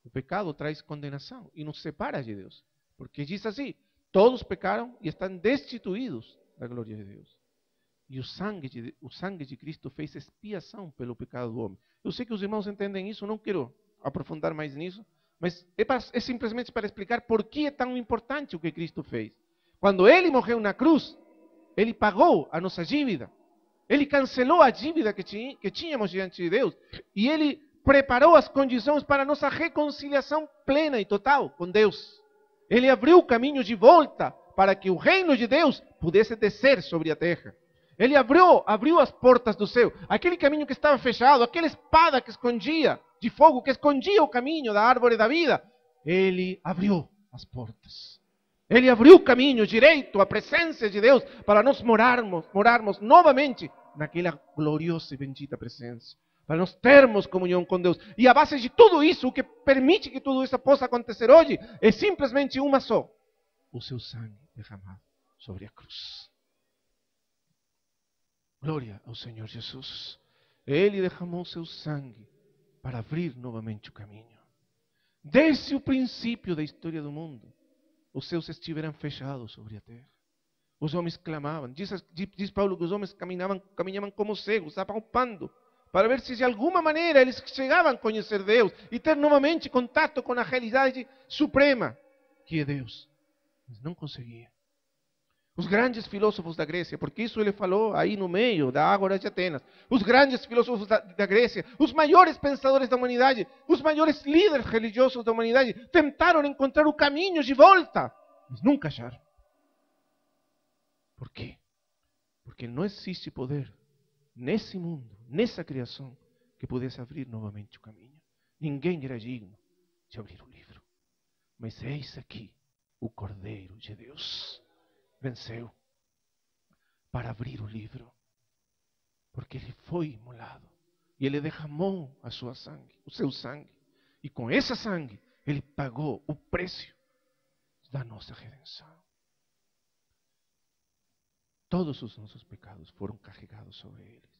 O pecado traz condenação e nos separa de Deus. Porque diz assim, todos pecaram e estão destituídos da glória de Deus. E o sangue de Cristo fez expiação pelo pecado do homem. Eu sei que os irmãos entendem isso, não quero aprofundar mais nisso, mas é simplesmente para explicar por que é tão importante o que Cristo fez. Quando Ele morreu na cruz, Ele pagou a nossa dívida. Ele cancelou a dívida que tínhamos diante de Deus. E Ele preparou as condições para a nossa reconciliação plena e total com Deus. Ele abriu o caminho de volta para que o reino de Deus pudesse descer sobre a terra. Ele abriu as portas do céu. Aquele caminho que estava fechado, aquela espada que escondia, de fogo, que escondia o caminho da árvore da vida. Ele abriu as portas. Ele abriu o caminho direito à presença de Deus para nós morarmos novamente naquela gloriosa e bendita presença. Para nós termos comunhão com Deus. E a base de tudo isso, o que permite que tudo isso possa acontecer hoje, é simplesmente uma só. O seu sangue derramado sobre a cruz. Glória ao Senhor Jesus. Ele derramou seu sangue para abrir novamente o caminho. Desde o princípio da história do mundo, os céus estiveram fechados sobre a terra. Os homens clamavam. Diz Paulo que os homens caminhavam como cegos, apalpando, para ver se de alguma maneira eles chegavam a conhecer Deus e ter novamente contato com a realidade suprema, que é Deus. Mas não conseguiam. Os grandes filósofos da Grécia, porque isso ele falou aí no meio da Ágora de Atenas. Os grandes filósofos da Grécia, os maiores pensadores da humanidade, os maiores líderes religiosos da humanidade, tentaram encontrar o caminho de volta, mas nunca acharam. Por quê? Porque não existe poder nesse mundo, nessa criação, que pudesse abrir novamente o caminho. Ninguém era digno de abrir o livro. Mas eis aqui o Cordeiro de Deus. Venceu para abrir o livro, porque ele foi imolado e ele derramou a sua sangue, o seu sangue, e com esse sangue ele pagou o preço da nossa redenção. Todos os nossos pecados foram carregados sobre ele,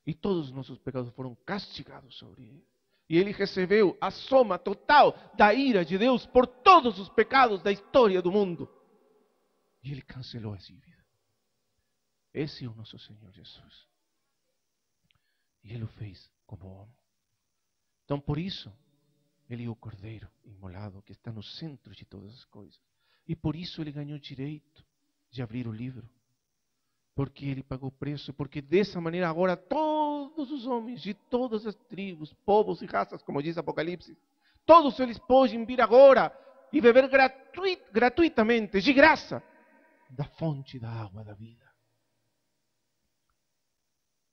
e todos os nossos pecados foram castigados sobre ele. E ele recebeu a soma total da ira de Deus por todos os pecados da história do mundo. E ele cancelou a dívida. Esse é o nosso Senhor Jesus. E ele o fez como homem. Então, por isso, ele é o Cordeiro imolado que está no centro de todas as coisas. E por isso ele ganhou o direito de abrir o livro. Porque ele pagou o preço. Porque dessa maneira agora todos os homens de todas as tribos, povos e raças, como diz Apocalipse, todos eles podem vir agora e beber gratuitamente, de graça, da fonte da água da vida.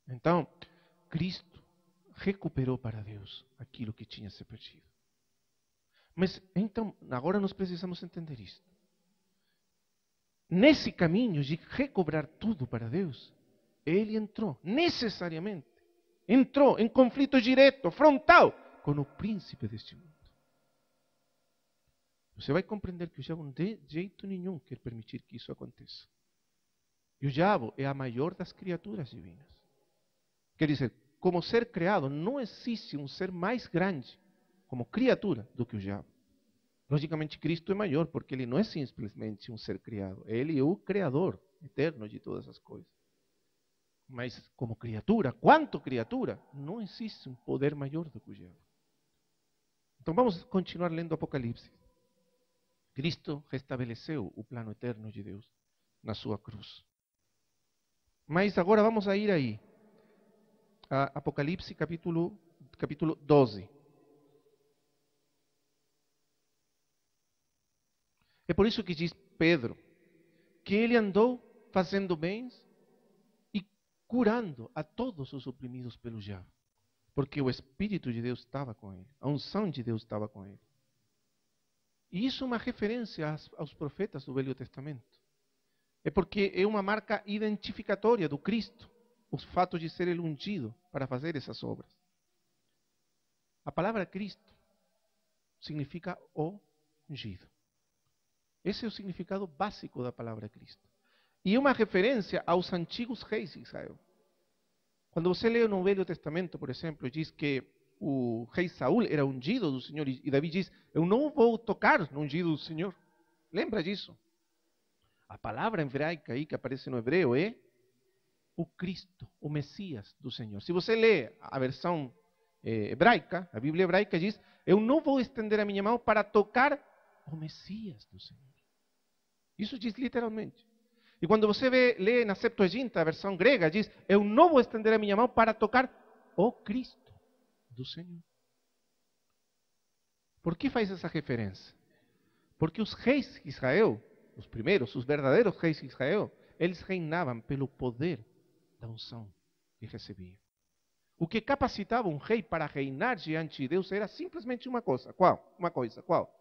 Então, Cristo recuperou para Deus aquilo que tinha se perdido. Mas então, agora nós precisamos entender isto. Nesse caminho de recobrar tudo para Deus, ele entrou, necessariamente, entrou em conflito direto, frontal, com o príncipe deste mundo. Você vai compreender que o diabo de jeito nenhum quer permitir que isso aconteça. E o diabo é a maior das criaturas divinas. Quer dizer, como ser criado, não existe um ser mais grande como criatura do que o diabo. Logicamente, Cristo é maior, porque ele não é simplesmente um ser criado. Ele é o Criador eterno de todas as coisas. Mas como criatura, quanto criatura, não existe um poder maior do que o diabo. Então vamos continuar lendo Apocalipse. Cristo restabeleceu o plano eterno de Deus na sua cruz. Mas agora vamos a ir aí, a Apocalipse capítulo 12. É por isso que diz Pedro que ele andou fazendo bens e curando a todos os oprimidos pelo diabo. Porque o Espírito de Deus estava com ele, a unção de Deus estava com ele. E isso é uma referência aos profetas do Velho Testamento. É porque é uma marca identificatória do Cristo, o fato de ser ele ungido para fazer essas obras. A palavra Cristo significa o ungido. Esse é o significado básico da palavra Cristo. E é uma referência aos antigos reis de Israel. Quando você lê no Velho Testamento, por exemplo, diz que o rei Saul era ungido do Senhor, e Davi diz, eu não vou tocar no ungido do Senhor. Lembra disso? A palavra hebraica aí que aparece no hebreu é o Cristo, o Messias do Senhor. Se você lê a versão hebraica, a Bíblia hebraica diz, eu não vou estender a minha mão para tocar o Messias do Senhor. Isso diz literalmente. E quando você lê na Septuaginta, a versão grega, diz, eu não vou estender a minha mão para tocar o Cristo do Senhor. Por que faz essa referência? Porque os reis de Israel, os primeiros, os verdadeiros reis de Israel, eles reinavam pelo poder da unção que recebiam. O que capacitava um rei para reinar diante de Deus era simplesmente uma coisa. Qual? Uma coisa. Qual?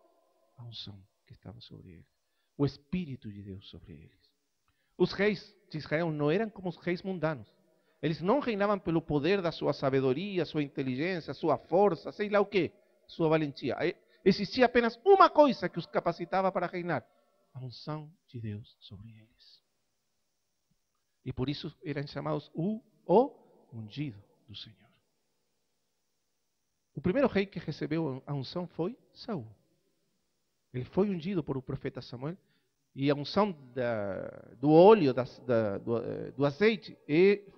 A unção que estava sobre eles. O Espírito de Deus sobre eles. Os reis de Israel não eram como os reis mundanos. Eles não reinavam pelo poder da sua sabedoria, sua inteligência, sua força, sei lá o que, sua valentia. Existia apenas uma coisa que os capacitava para reinar: a unção de Deus sobre eles. E por isso eram chamados o ungido do Senhor. O primeiro rei que recebeu a unção foi Saul. Ele foi ungido por o profeta Samuel. E a unção do óleo, do azeite,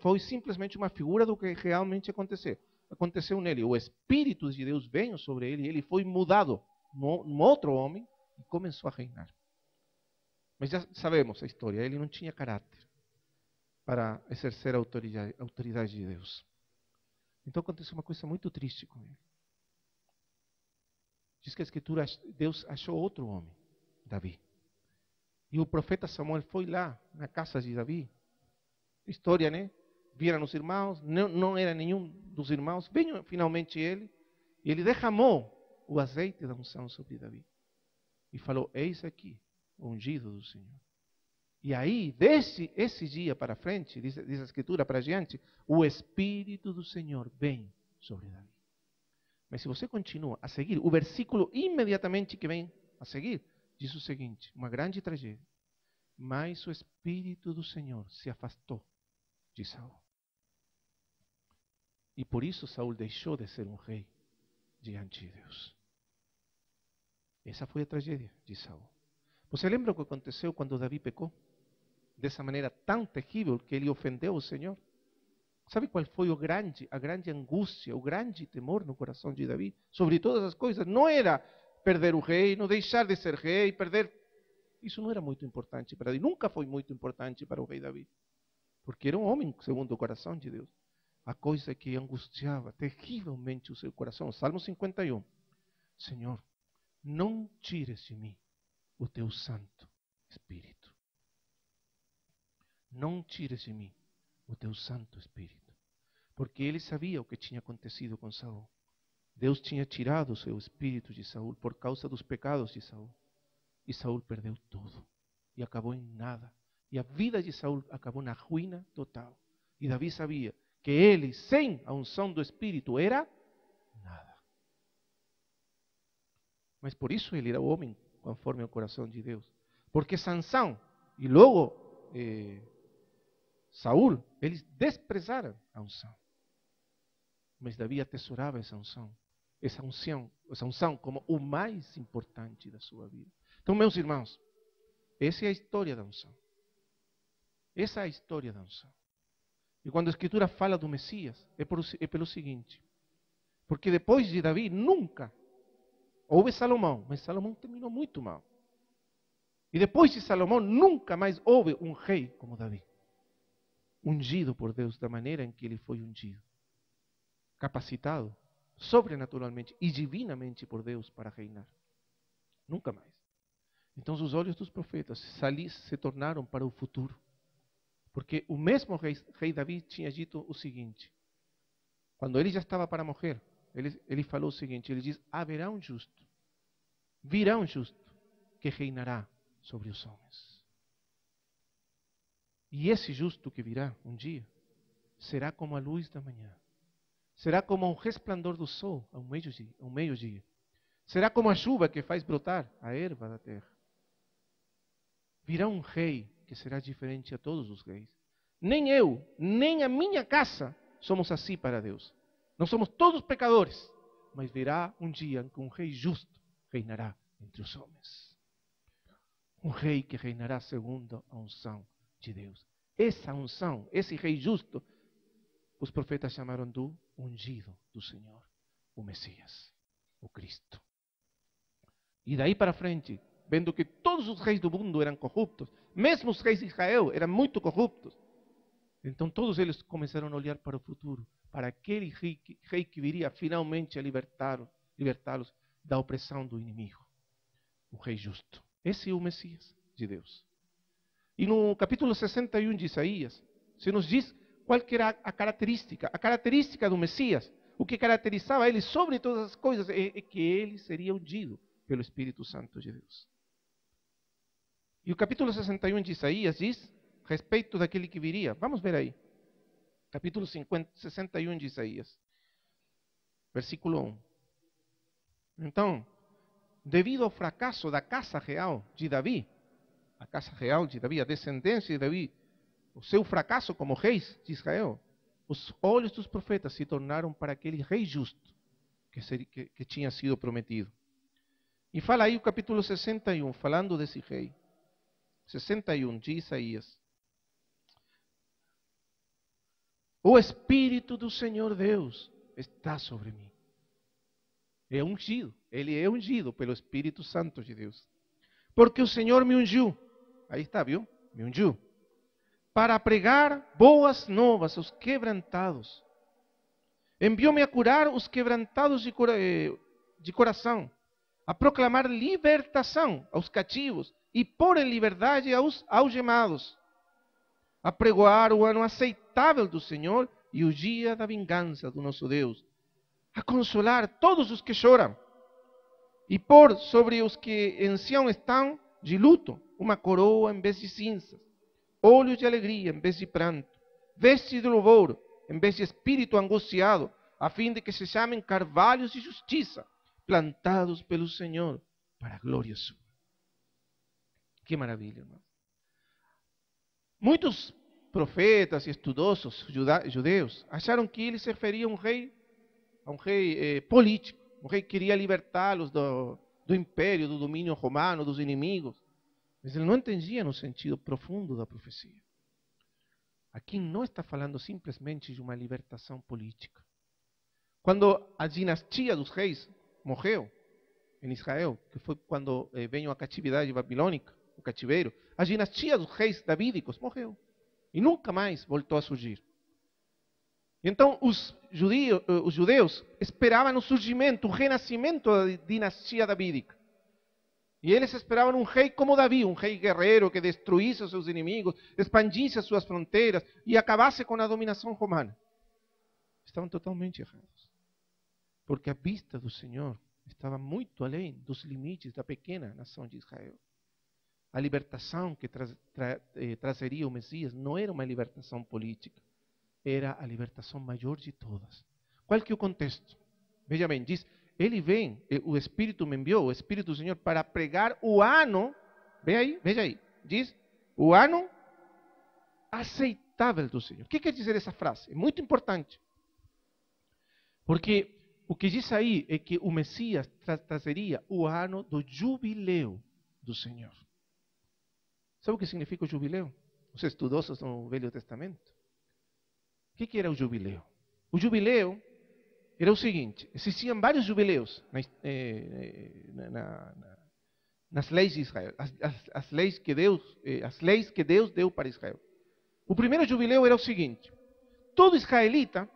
foi simplesmente uma figura do que realmente aconteceu nele. O Espírito de Deus veio sobre ele, ele foi mudado num outro homem e começou a reinar. Mas já sabemos a história, ele não tinha caráter para exercer a autoridade de Deus. Então aconteceu uma coisa muito triste com ele. Diz que a Escritura, Deus achou outro homem, Davi. E o profeta Samuel foi lá, na casa de Davi. História, né? Viram os irmãos, não era nenhum dos irmãos. Veio finalmente ele, e ele derramou o azeite da unção sobre Davi. E falou, eis aqui, o ungido do Senhor. E aí, desde esse dia para frente, diz a Escritura para diante, o Espírito do Senhor vem sobre Davi. Mas se você continua a seguir, o versículo imediatamente que vem a seguir, diz o seguinte, uma grande tragédia. Mas o Espírito do Senhor se afastou de Saul. E por isso Saul deixou de ser um rei diante de Deus. Essa foi a tragédia de Saul. Você lembra o que aconteceu quando Davi pecou? Dessa maneira tão terrível que ele ofendeu o Senhor? Sabe qual foi a grande angústia, o grande temor no coração de Davi? Sobre todas as coisas, não era perder o reino, deixar de ser rei, perder... Isso não era muito importante para Davi, nunca foi muito importante para o rei Davi. Porque era um homem segundo o coração de Deus. A coisa que angustiava terrivelmente o seu coração, Salmo 51. Senhor, não tires de mim o teu Santo Espírito. Não tires de mim o teu Santo Espírito. Porque ele sabia o que tinha acontecido com Saul. Deus tinha tirado o seu espírito de Saul por causa dos pecados de Saul. E Saul perdeu tudo. E acabou em nada. E a vida de Saul acabou na ruína total. E Davi sabia que ele, sem a unção do Espírito, era nada. Mas por isso ele era homem conforme ao coração de Deus. Porque Sansão e logo Saul, eles desprezaram a unção. Mas Davi atesorava essa unção como o mais importante da sua vida. Então, meus irmãos, essa é a história da unção. Essa é a história da unção. E quando a Escritura fala do Messias, é pelo seguinte. Porque depois de Davi, nunca houve Salomão, mas Salomão terminou muito mal. E depois de Salomão, nunca mais houve um rei como Davi. Ungido por Deus da maneira em que ele foi ungido. Capacitado, sobrenaturalmente e divinamente por Deus para reinar. Nunca mais. Então os olhos dos profetas se tornaram para o futuro. Porque o mesmo rei Davi tinha dito o seguinte. Quando ele já estava para morrer, ele falou o seguinte, ele diz, haverá um justo, virá um justo que reinará sobre os homens. E esse justo que virá um dia, será como a luz da manhã. Será como um resplendor do sol ao meio-dia. Será como a chuva que faz brotar a erva da terra. Virá um rei que será diferente a todos os reis. Nem eu, nem a minha casa somos assim para Deus. Nós somos todos pecadores. Mas virá um dia em que um rei justo reinará entre os homens. Um rei que reinará segundo a unção de Deus. Essa unção, esse rei justo, os profetas chamaram do ungido do Senhor, o Messias, o Cristo. E daí para frente, vendo que todos os reis do mundo eram corruptos, mesmo os reis de Israel eram muito corruptos, então todos eles começaram a olhar para o futuro, para aquele rei que viria finalmente a libertá-los da opressão do inimigo, o rei justo. Esse é o Messias de Deus. E no capítulo 61 de Isaías, se nos diz qual que era a característica do Messias. O que caracterizava ele sobre todas as coisas é que ele seria ungido pelo Espírito Santo de Deus. E o capítulo 61 de Isaías diz respeito daquele que viria. Vamos ver aí. Capítulo 61 de Isaías. Versículo 1. Então, devido ao fracasso da casa real de Davi, a descendência de Davi, o seu fracasso como reis de Israel, os olhos dos profetas se tornaram para aquele rei justo que tinha sido prometido. E fala aí o capítulo 61, falando desse rei. 61 de Isaías. O Espírito do Senhor Deus está sobre mim. É ungido, ele é ungido pelo Espírito Santo de Deus. Porque o Senhor me ungiu Aí está, viu? Me ungiu. Para pregar boas novas aos quebrantados. Enviou-me a curar os quebrantados de coração, a proclamar libertação aos cativos e pôr em liberdade aos algemados, a pregoar o ano aceitável do Senhor e o dia da vingança do nosso Deus, a consolar todos os que choram e pôr sobre os que em Sião estão de luto uma coroa em vez de cinzas, olhos de alegria em vez de pranto, vestes de louvor em vez de espírito angustiado, a fim de que se chamem carvalhos de justiça, plantados pelo Senhor para a glória sua. Que maravilha, irmão. Muitos profetas e estudiosos judeus acharam que ele se referia a um rei político, um rei que queria libertá-los do império, do domínio romano, dos inimigos. Mas ele não entendia no sentido profundo da profecia. Aqui não está falando simplesmente de uma libertação política. Quando a dinastia dos reis morreu em Israel, que foi quando veio a catividade babilônica, o cativeiro, a dinastia dos reis davídicos morreu e nunca mais voltou a surgir. Então os judeus esperavam o surgimento, o renascimento da dinastia davídica. E eles esperavam um rei como Davi, um rei guerreiro que destruísse os seus inimigos, expandisse as suas fronteiras e acabasse com a dominação romana. Estavam totalmente errados. Porque a vista do Senhor estava muito além dos limites da pequena nação de Israel. A libertação que trazeria o Messias não era uma libertação política, era a libertação maior de todas. Qual que é o contexto? Veja bem, diz, ele vem, o Espírito me enviou, o Espírito do Senhor, para pregar o ano, veja aí, diz, o ano aceitável do Senhor. O que quer dizer essa frase? É muito importante. Porque o que diz aí é que o Messias trazeria o ano do jubileu do Senhor. Sabe o que significa o jubileu? Os estudiosos no Velho Testamento. O que era o jubileu? O jubileu era o seguinte: existiam vários jubileus nas leis de Israel, as leis que Deus deu para Israel. O primeiro jubileu era o seguinte: todo israelita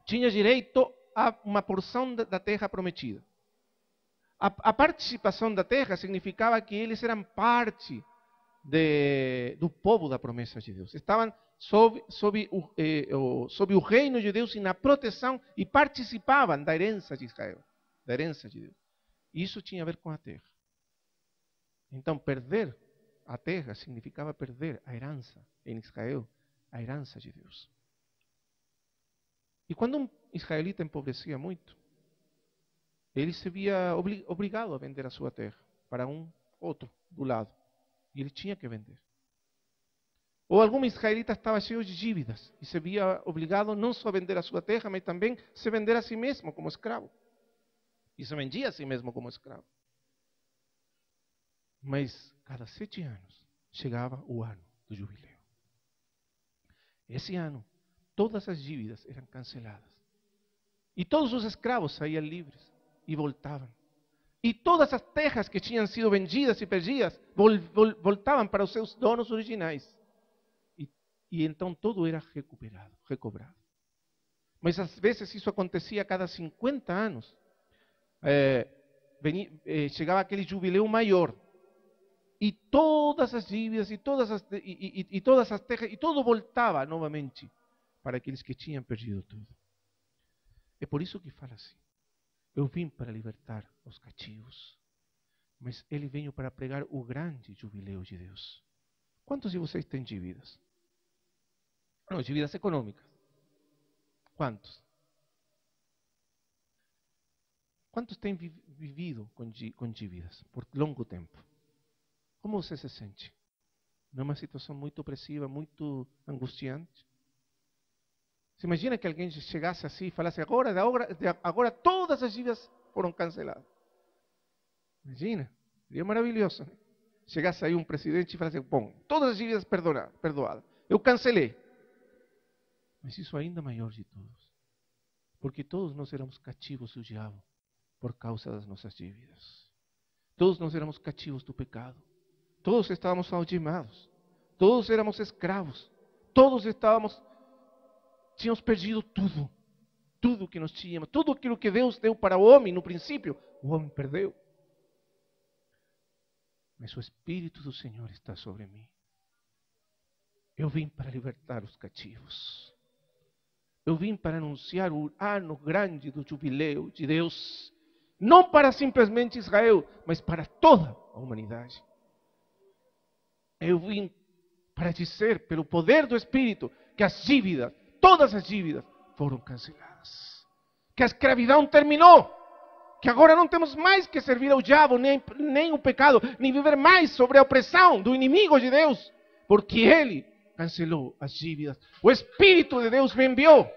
tinha direito a uma porção da terra prometida. A participação da terra significava que eles eram parte do povo da promessa de Deus. Estavam sob o reino de Deus e na proteção e participavam da herança de Israel, da herança de Deus. Isso tinha a ver com a terra. Então, perder a terra significava perder a herança em Israel, a herança de Deus. E quando um israelita empobrecia muito, ele se via obrigado a vender a sua terra para um outro do lado. E ele tinha que vender. Ou algum israelita estava cheio de dívidas e se via obrigado não só a vender a sua terra, mas também se vender a si mesmo como escravo. E se vendia a si mesmo como escravo. Mas cada 7 anos chegava o ano do jubileu. Esse ano, todas as dívidas eram canceladas. E todos os escravos saíam livres e voltavam. E todas as terras que tinham sido vendidas e perdidas voltavam para os seus donos originais. E então tudo era recobrado. Mas às vezes isso acontecia a cada 50 anos. Chegava aquele jubileu maior. E todas as dívidas e todas as terras, e tudo voltava novamente para aqueles que tinham perdido tudo. É por isso que fala assim: eu vim para libertar os cativos, mas ele veio para pregar o grande jubileu de Deus. Quantos de vocês têm dívidas? Não, dívidas econômicas. Quantos? Quantos têm vivido com dívidas por longo tempo? Como você se sente? Não é uma situação muito opressiva, muito angustiante? Você imagina que alguém chegasse assim e falasse: agora todas as dívidas foram canceladas. Imagina, seria maravilhoso, né? Chegasse aí um presidente e falasse: bom, todas as dívidas perdoadas, eu cancelei. Mas isso ainda maior de todos. Porque todos nós éramos cativos do diabo por causa das nossas dívidas. Todos nós éramos cativos do pecado. todos estávamos algemados, todos éramos escravos, todos tínhamos perdido tudo. Tudo que nós tínhamos, tudo aquilo que Deus deu para o homem no princípio, o homem perdeu. Mas o Espírito do Senhor está sobre mim. Eu vim para libertar os cativos. Eu vim para anunciar o ano grande do jubileu de Deus. Não para simplesmente Israel, mas para toda a humanidade. Eu vim para dizer, pelo poder do Espírito, que as dívidas, todas as dívidas, foram canceladas. Que a escravidão terminou. Que agora não temos mais que servir ao diabo, nem o pecado, nem viver mais sobre a opressão do inimigo de Deus. Porque Ele cancelou as dívidas. O Espírito de Deus me enviou.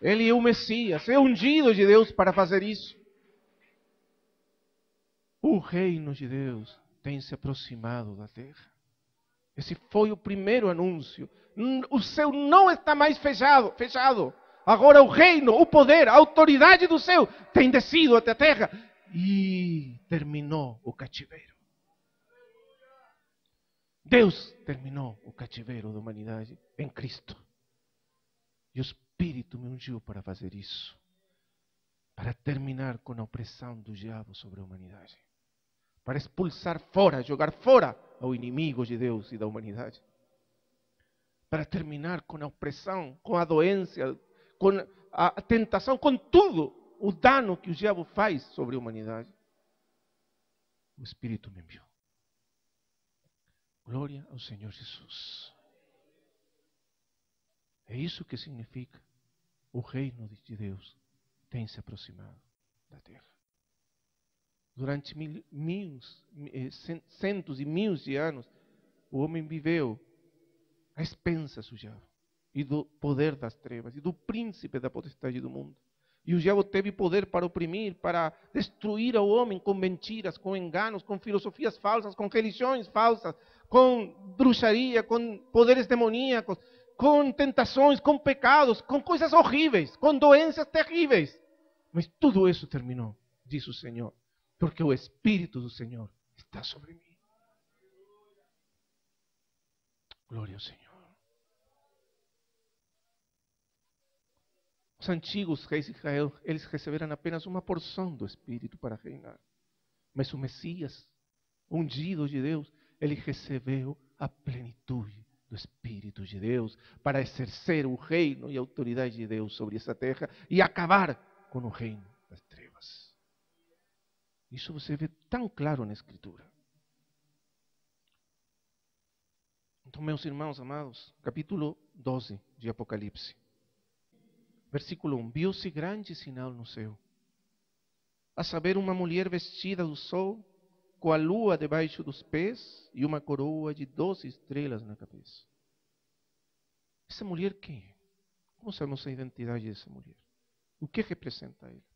Ele é o Messias, é ungido de Deus para fazer isso. O reino de Deus tem se aproximado da terra. Esse foi o primeiro anúncio. O céu não está mais fechado. Agora o reino, o poder, a autoridade do céu tem descido até a terra. E terminou o cativeiro. Deus terminou o cativeiro da humanidade em Cristo. E o Espírito me ungiu para fazer isso. Para terminar com a opressão do diabo sobre a humanidade. Para expulsar fora, jogar fora ao inimigo de Deus e da humanidade. Para terminar com a opressão, com a doença, com a tentação, com tudo o dano que o diabo faz sobre a humanidade. O Espírito me enviou. Glória ao Senhor Jesus. É isso que significa o reino de Deus tem se aproximado da terra. Durante centos e mil de anos, o homem viveu a expensas do diabo e do poder das trevas e do príncipe da potestade do mundo. E o diabo teve poder para oprimir, para destruir ao homem com mentiras, com enganos, com filosofias falsas, com religiões falsas, com bruxaria, com poderes demoníacos, com tentações, com pecados, com coisas horríveis, com doenças terríveis. Mas tudo isso terminou, diz o Senhor, porque o Espírito do Senhor está sobre mim. Glória ao Senhor. Os antigos reis de Israel, eles receberam apenas uma porção do Espírito para reinar. Mas o Messias, ungido de Deus, ele recebeu a plenitude do Espírito de Deus para exercer o reino e a autoridade de Deus sobre essa terra e acabar com o reino das trevas. Isso você vê tão claro na Escritura. Então, meus irmãos amados, capítulo 12 de Apocalipse. Versículo 1. Viu-se grande sinal no céu, a saber, uma mulher vestida do sol, com a lua debaixo dos pés e uma coroa de 12 estrelas na cabeça. Essa mulher quem é? Como sabemos a identidade dessa mulher? O que representa ela?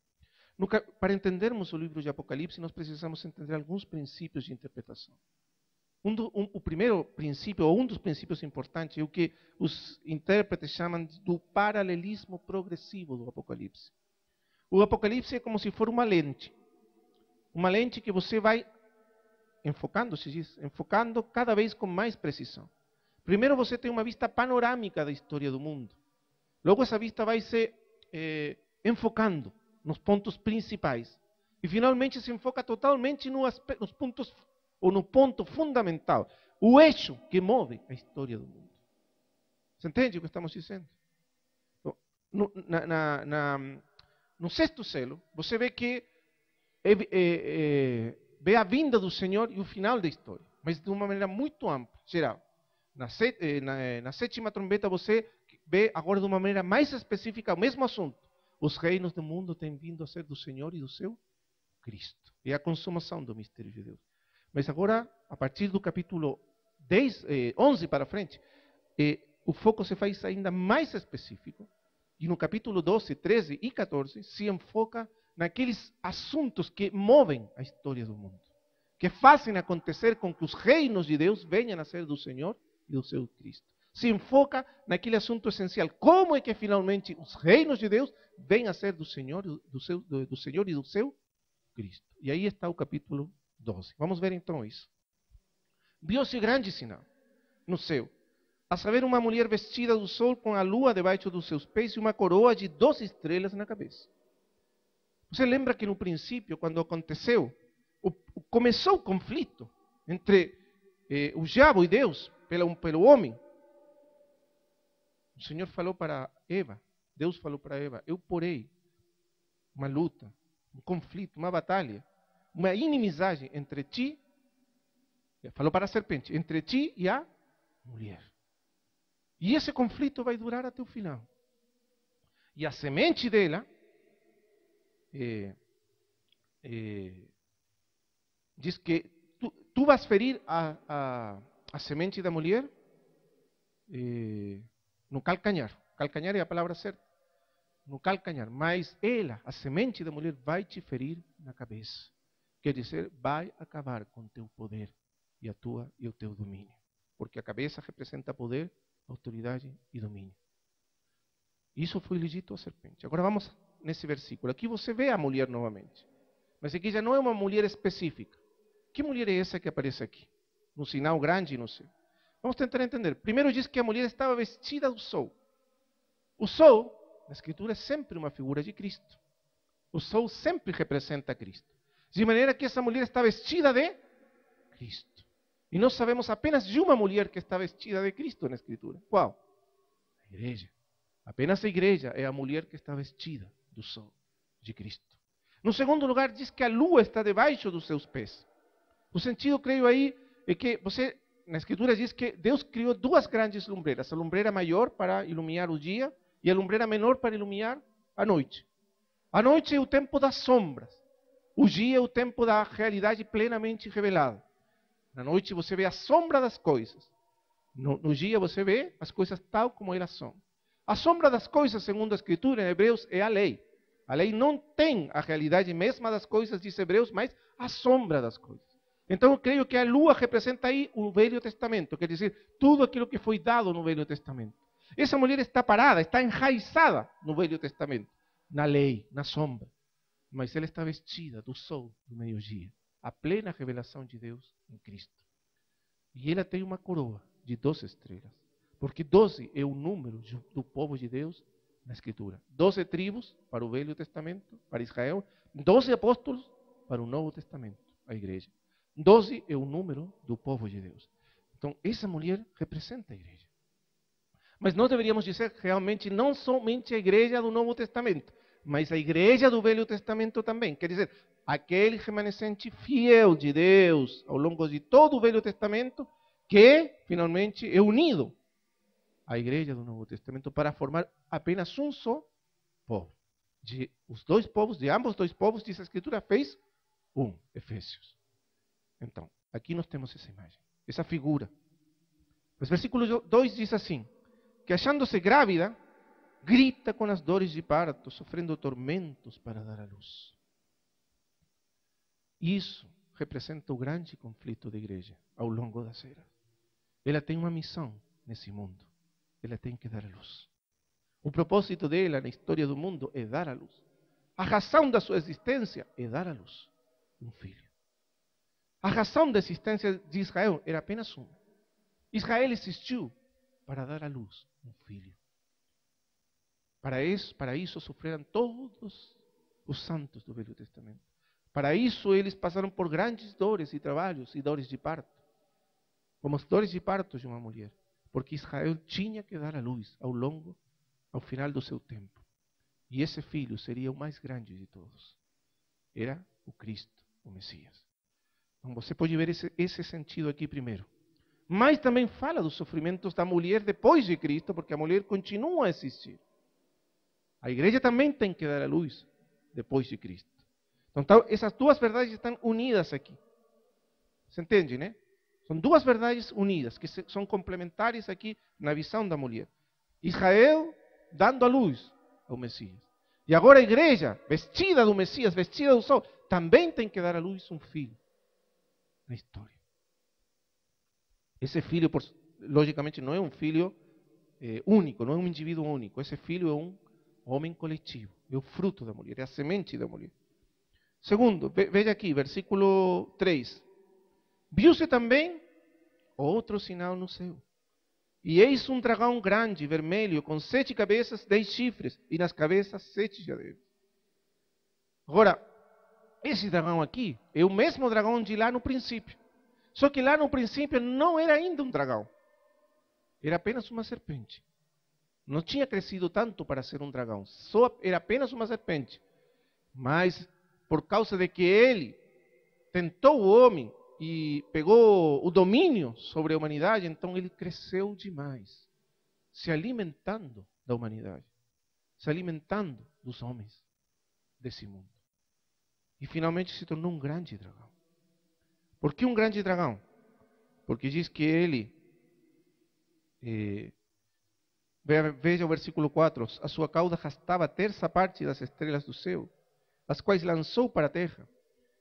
Para entendermos o livro de Apocalipse, nós precisamos entender alguns princípios de interpretação. O primeiro princípio, ou um dos princípios importantes, é o que os intérpretes chamam do paralelismo progressivo do Apocalipse. O Apocalipse é como se for uma lente. Uma lente que você vai enfocando, se diz, enfocando cada vez com mais precisão. Primeiro você tem uma vista panorâmica da história do mundo. Logo essa vista vai se enfocando nos pontos principais. E finalmente se enfoca totalmente nos pontos, ou no ponto fundamental, o eixo que move a história do mundo. Você entende o que estamos dizendo? No sexto selo, você vê que vê a vinda do Senhor e o final da história, mas de uma maneira muito ampla, geral. Na sétima trombeta você vê agora de uma maneira mais específica o mesmo assunto. Os reinos do mundo têm vindo a ser do Senhor e do seu Cristo. É a consumação do mistério de Deus. Mas agora, a partir do capítulo 11 para frente, o foco se faz ainda mais específico. E no capítulo 12, 13 e 14 se enfoca naqueles assuntos que movem a história do mundo, que fazem acontecer com que os reinos de Deus venham a ser do Senhor e do seu Cristo. Se enfoca naquele assunto essencial. Como é que finalmente os reinos de Deus vêm a ser do Senhor e do seu Cristo? E aí está o capítulo 12. Vamos ver então isso. Viu-se grande sinal no céu, a saber, uma mulher vestida do sol com a lua debaixo dos seus pés e uma coroa de 12 estrelas na cabeça. Você lembra que no princípio, quando aconteceu, começou o conflito entre o diabo e Deus, pelo homem? O Senhor falou para Eva, Deus falou para Eva: eu porei uma luta, um conflito, uma batalha, uma inimizade entre ti, falou para a serpente, entre ti e a mulher. E esse conflito vai durar até o final. E a semente dela, diz que tu vas ferir a semente da mulher no calcanhar. Calcanhar é a palavra certa. No calcanhar. Mas ela, a semente da mulher, vai te ferir na cabeça. Quer dizer, vai acabar com o teu poder e o teu domínio. Porque a cabeça representa poder, autoridade e domínio. Isso foi legítimo à serpente. Agora vamos nesse versículo. Aqui você vê a mulher novamente. Mas aqui já não é uma mulher específica. Que mulher é essa que aparece aqui? No sinal grande no céu. Vamos tentar entender. Primeiro diz que a mulher estava vestida do sol. O sol, na Escritura, é sempre uma figura de Cristo. O sol sempre representa Cristo. De maneira que essa mulher está vestida de Cristo. E nós sabemos apenas de uma mulher que está vestida de Cristo na Escritura. Qual? A igreja. Apenas a igreja é a mulher que está vestida do sol de Cristo. No segundo lugar, diz que a lua está debaixo dos seus pés. O sentido, creio aí, é que na Escritura diz que Deus criou duas grandes lumbreiras. A lumbreira maior para iluminar o dia e a lumbreira menor para iluminar a noite. A noite é o tempo das sombras. O dia é o tempo da realidade plenamente revelada. Na noite você vê a sombra das coisas. No dia você vê as coisas tal como elas são. A sombra das coisas, segundo a Escritura, em Hebreus, é a lei. A lei não tem a realidade mesma das coisas, diz Hebreus, mas a sombra das coisas. Então eu creio que a lua representa aí o Velho Testamento, quer dizer, tudo aquilo que foi dado no Velho Testamento. Essa mulher está parada, está enraizada no Velho Testamento, na lei, na sombra. Mas ela está vestida do sol do meio-dia, a plena revelação de Deus em Cristo. E ela tem uma coroa de 12 estrelas, porque 12 é o número do povo de Deus na Escritura. 12 tribos para o Velho Testamento, para Israel, 12 apóstolos para o Novo Testamento, a igreja. 12 é o número do povo de Deus. Então, essa mulher representa a igreja. Mas nós deveríamos dizer realmente não somente a igreja do Novo Testamento, mas a igreja do Velho Testamento também. Quer dizer, aquele remanescente fiel de Deus ao longo de todo o Velho Testamento, que finalmente é unido à igreja do Novo Testamento para formar apenas um só povo. Os dois povos, de ambos dois povos, diz a Escritura, fez um, Efésios. Então, aqui nós temos essa imagem, essa figura. O versículo 2 diz assim, que achando-se grávida, grita com as dores de parto, sofrendo tormentos para dar à luz. Isso representa o grande conflito da igreja ao longo das eras. Ela tem uma missão nesse mundo. Ela tem que dar à luz. O propósito dela na história do mundo é dar à luz. A razão da sua existência é dar à luz um filho. A razão da existência de Israel era apenas uma. Israel existiu para dar à luz um filho. Para isso sofreram todos os santos do Velho Testamento. Para isso eles passaram por grandes dores e trabalhos e dores de parto. Como as dores de parto de uma mulher. Porque Israel tinha que dar à luz ao final do seu tempo. E esse filho seria o mais grande de todos. Era o Cristo, o Messias. Então você pode ver esse sentido aqui primeiro. Mas também fala dos sofrimentos da mulher depois de Cristo, porque a mulher continua a existir. A igreja também tem que dar à luz depois de Cristo. Então, essas duas verdades estão unidas aqui. Você entende, né? São duas verdades unidas, que são complementares aqui na visão da mulher. Israel dando à luz ao Messias. E agora a igreja, vestida do Messias, vestida do sol, também tem que dar à luz um filho na história. Esse filho, logicamente, não é um filho único, não é um indivíduo único. Esse filho é um homem coletivo, é o fruto da mulher, é a semente da mulher. Segundo, veja aqui, versículo 3. Viu-se também outro sinal no céu. E eis um dragão grande, vermelho, com 7 cabeças, 10 chifres, e nas cabeças 7 diademas. Agora, esse dragão aqui é o mesmo dragão de lá no princípio. Só que lá no princípio não era ainda um dragão. Era apenas uma serpente. Não tinha crescido tanto para ser um dragão. Só era apenas uma serpente. Mas, por causa de que ele tentou o homem e pegou o domínio sobre a humanidade, então ele cresceu demais, se alimentando da humanidade, se alimentando dos homens desse mundo. E finalmente se tornou um grande dragão. Por que um grande dragão? Porque diz que ele, veja o versículo 4, a sua cauda arrastava a terça parte das estrelas do céu, as quais lançou para a terra.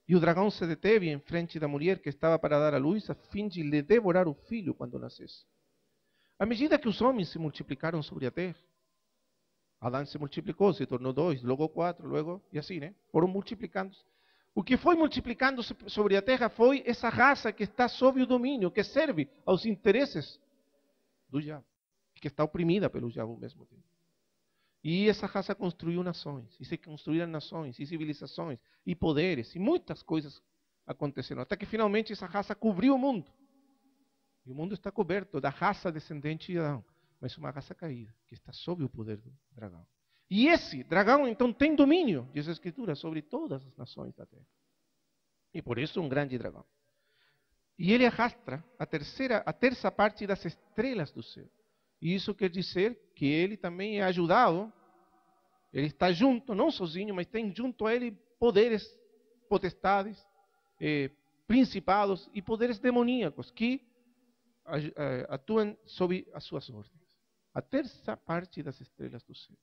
E o dragão se deteve em frente da mulher que estava para dar à luz, a fim de lhe devorar o filho quando nascesse. À medida que os homens se multiplicaram sobre a terra, Adão se multiplicou, se tornou 2, logo 4, logo, e assim, né? Foram multiplicando. O que foi multiplicando sobre a terra foi essa raça que está sob o domínio, que serve aos interesses do diabo, que está oprimida pelo diabo ao mesmo tempo. E essa raça construiu nações, e se construíram nações, e civilizações, e poderes, e muitas coisas aconteceram, até que finalmente essa raça cobriu o mundo. E o mundo está coberto da raça descendente de Adão, mas uma raça caída, que está sob o poder do dragão. E esse dragão, então, tem domínio, diz a Escritura, sobre todas as nações da terra. E por isso um grande dragão. E ele arrasta a terça parte das estrelas do céu. E isso quer dizer que ele também é ajudado, ele está junto, não sozinho, mas tem junto a ele poderes, potestades, principados e poderes demoníacos que atuam sob as suas ordens. A terça parte das estrelas do céu.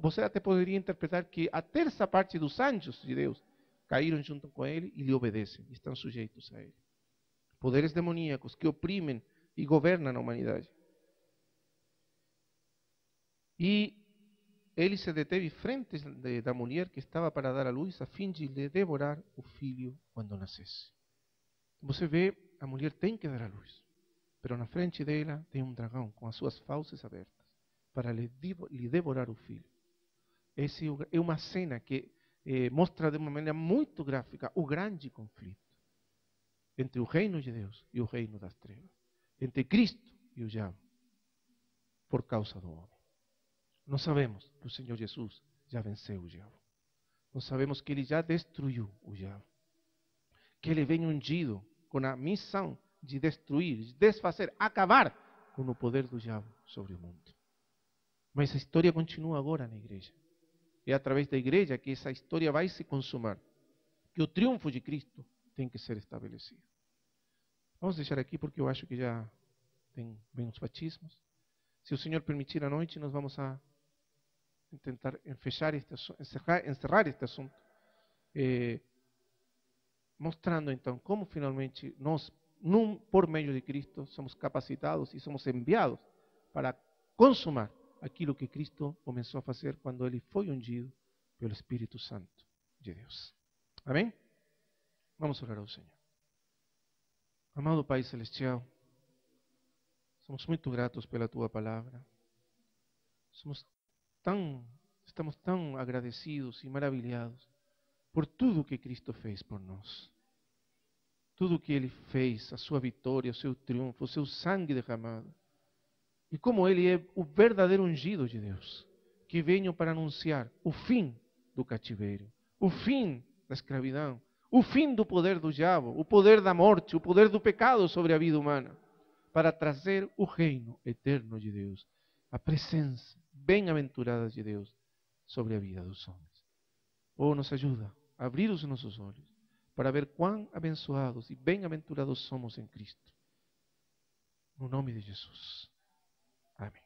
Você até poderia interpretar que a terça parte dos anjos de Deus caíram junto com ele e lhe obedecem, e estão sujeitos a ele. Poderes demoníacos que oprimem e governam a humanidade. E ele se deteve frente da mulher que estava para dar à luz, a fim de lhe devorar o filho quando nascesse. Você vê, a mulher tem que dar à luz, mas na frente dela tem um dragão com as suas fauces abertas para lhe devorar o filho. Essa é uma cena que mostra de uma maneira muito gráfica o grande conflito entre o reino de Deus e o reino das trevas, entre Cristo e o diabo, por causa do homem. Nós sabemos que o Senhor Jesus já venceu o diabo. Nós sabemos que ele já destruiu o diabo. Que ele vem ungido com a missão de destruir, de desfazer, acabar com o poder do diabo sobre o mundo. Mas a história continua agora na igreja. É através da igreja que essa história vai se consumar. Que o triunfo de Cristo tem que ser estabelecido. Vamos deixar aqui porque eu acho que já vem os batismos. Se o Senhor permitir à noite, nós vamos a tentar encerrar este assunto, mostrando então como finalmente nós, por meio de Cristo, somos capacitados e somos enviados para consumar aquilo que Cristo começou a fazer quando ele foi ungido pelo Espírito Santo de Deus. Amém? Vamos orar ao Senhor. Amado Pai Celestial, somos muito gratos pela Tua palavra. Estamos tão agradecidos e maravilhados por tudo que Cristo fez por nós. Tudo que Ele fez, a sua vitória, o seu triunfo, o seu sangue derramado. E como Ele é o verdadeiro ungido de Deus, que veio para anunciar o fim do cativeiro, o fim da escravidão, o fim do poder do diabo, o poder da morte, o poder do pecado sobre a vida humana, para trazer o reino eterno de Deus, a presença bem-aventurada de Deus sobre a vida dos homens. Oh, nos ajuda a abrir os nossos olhos para ver quão abençoados e bem-aventurados somos em Cristo. No nome de Jesus. Amém.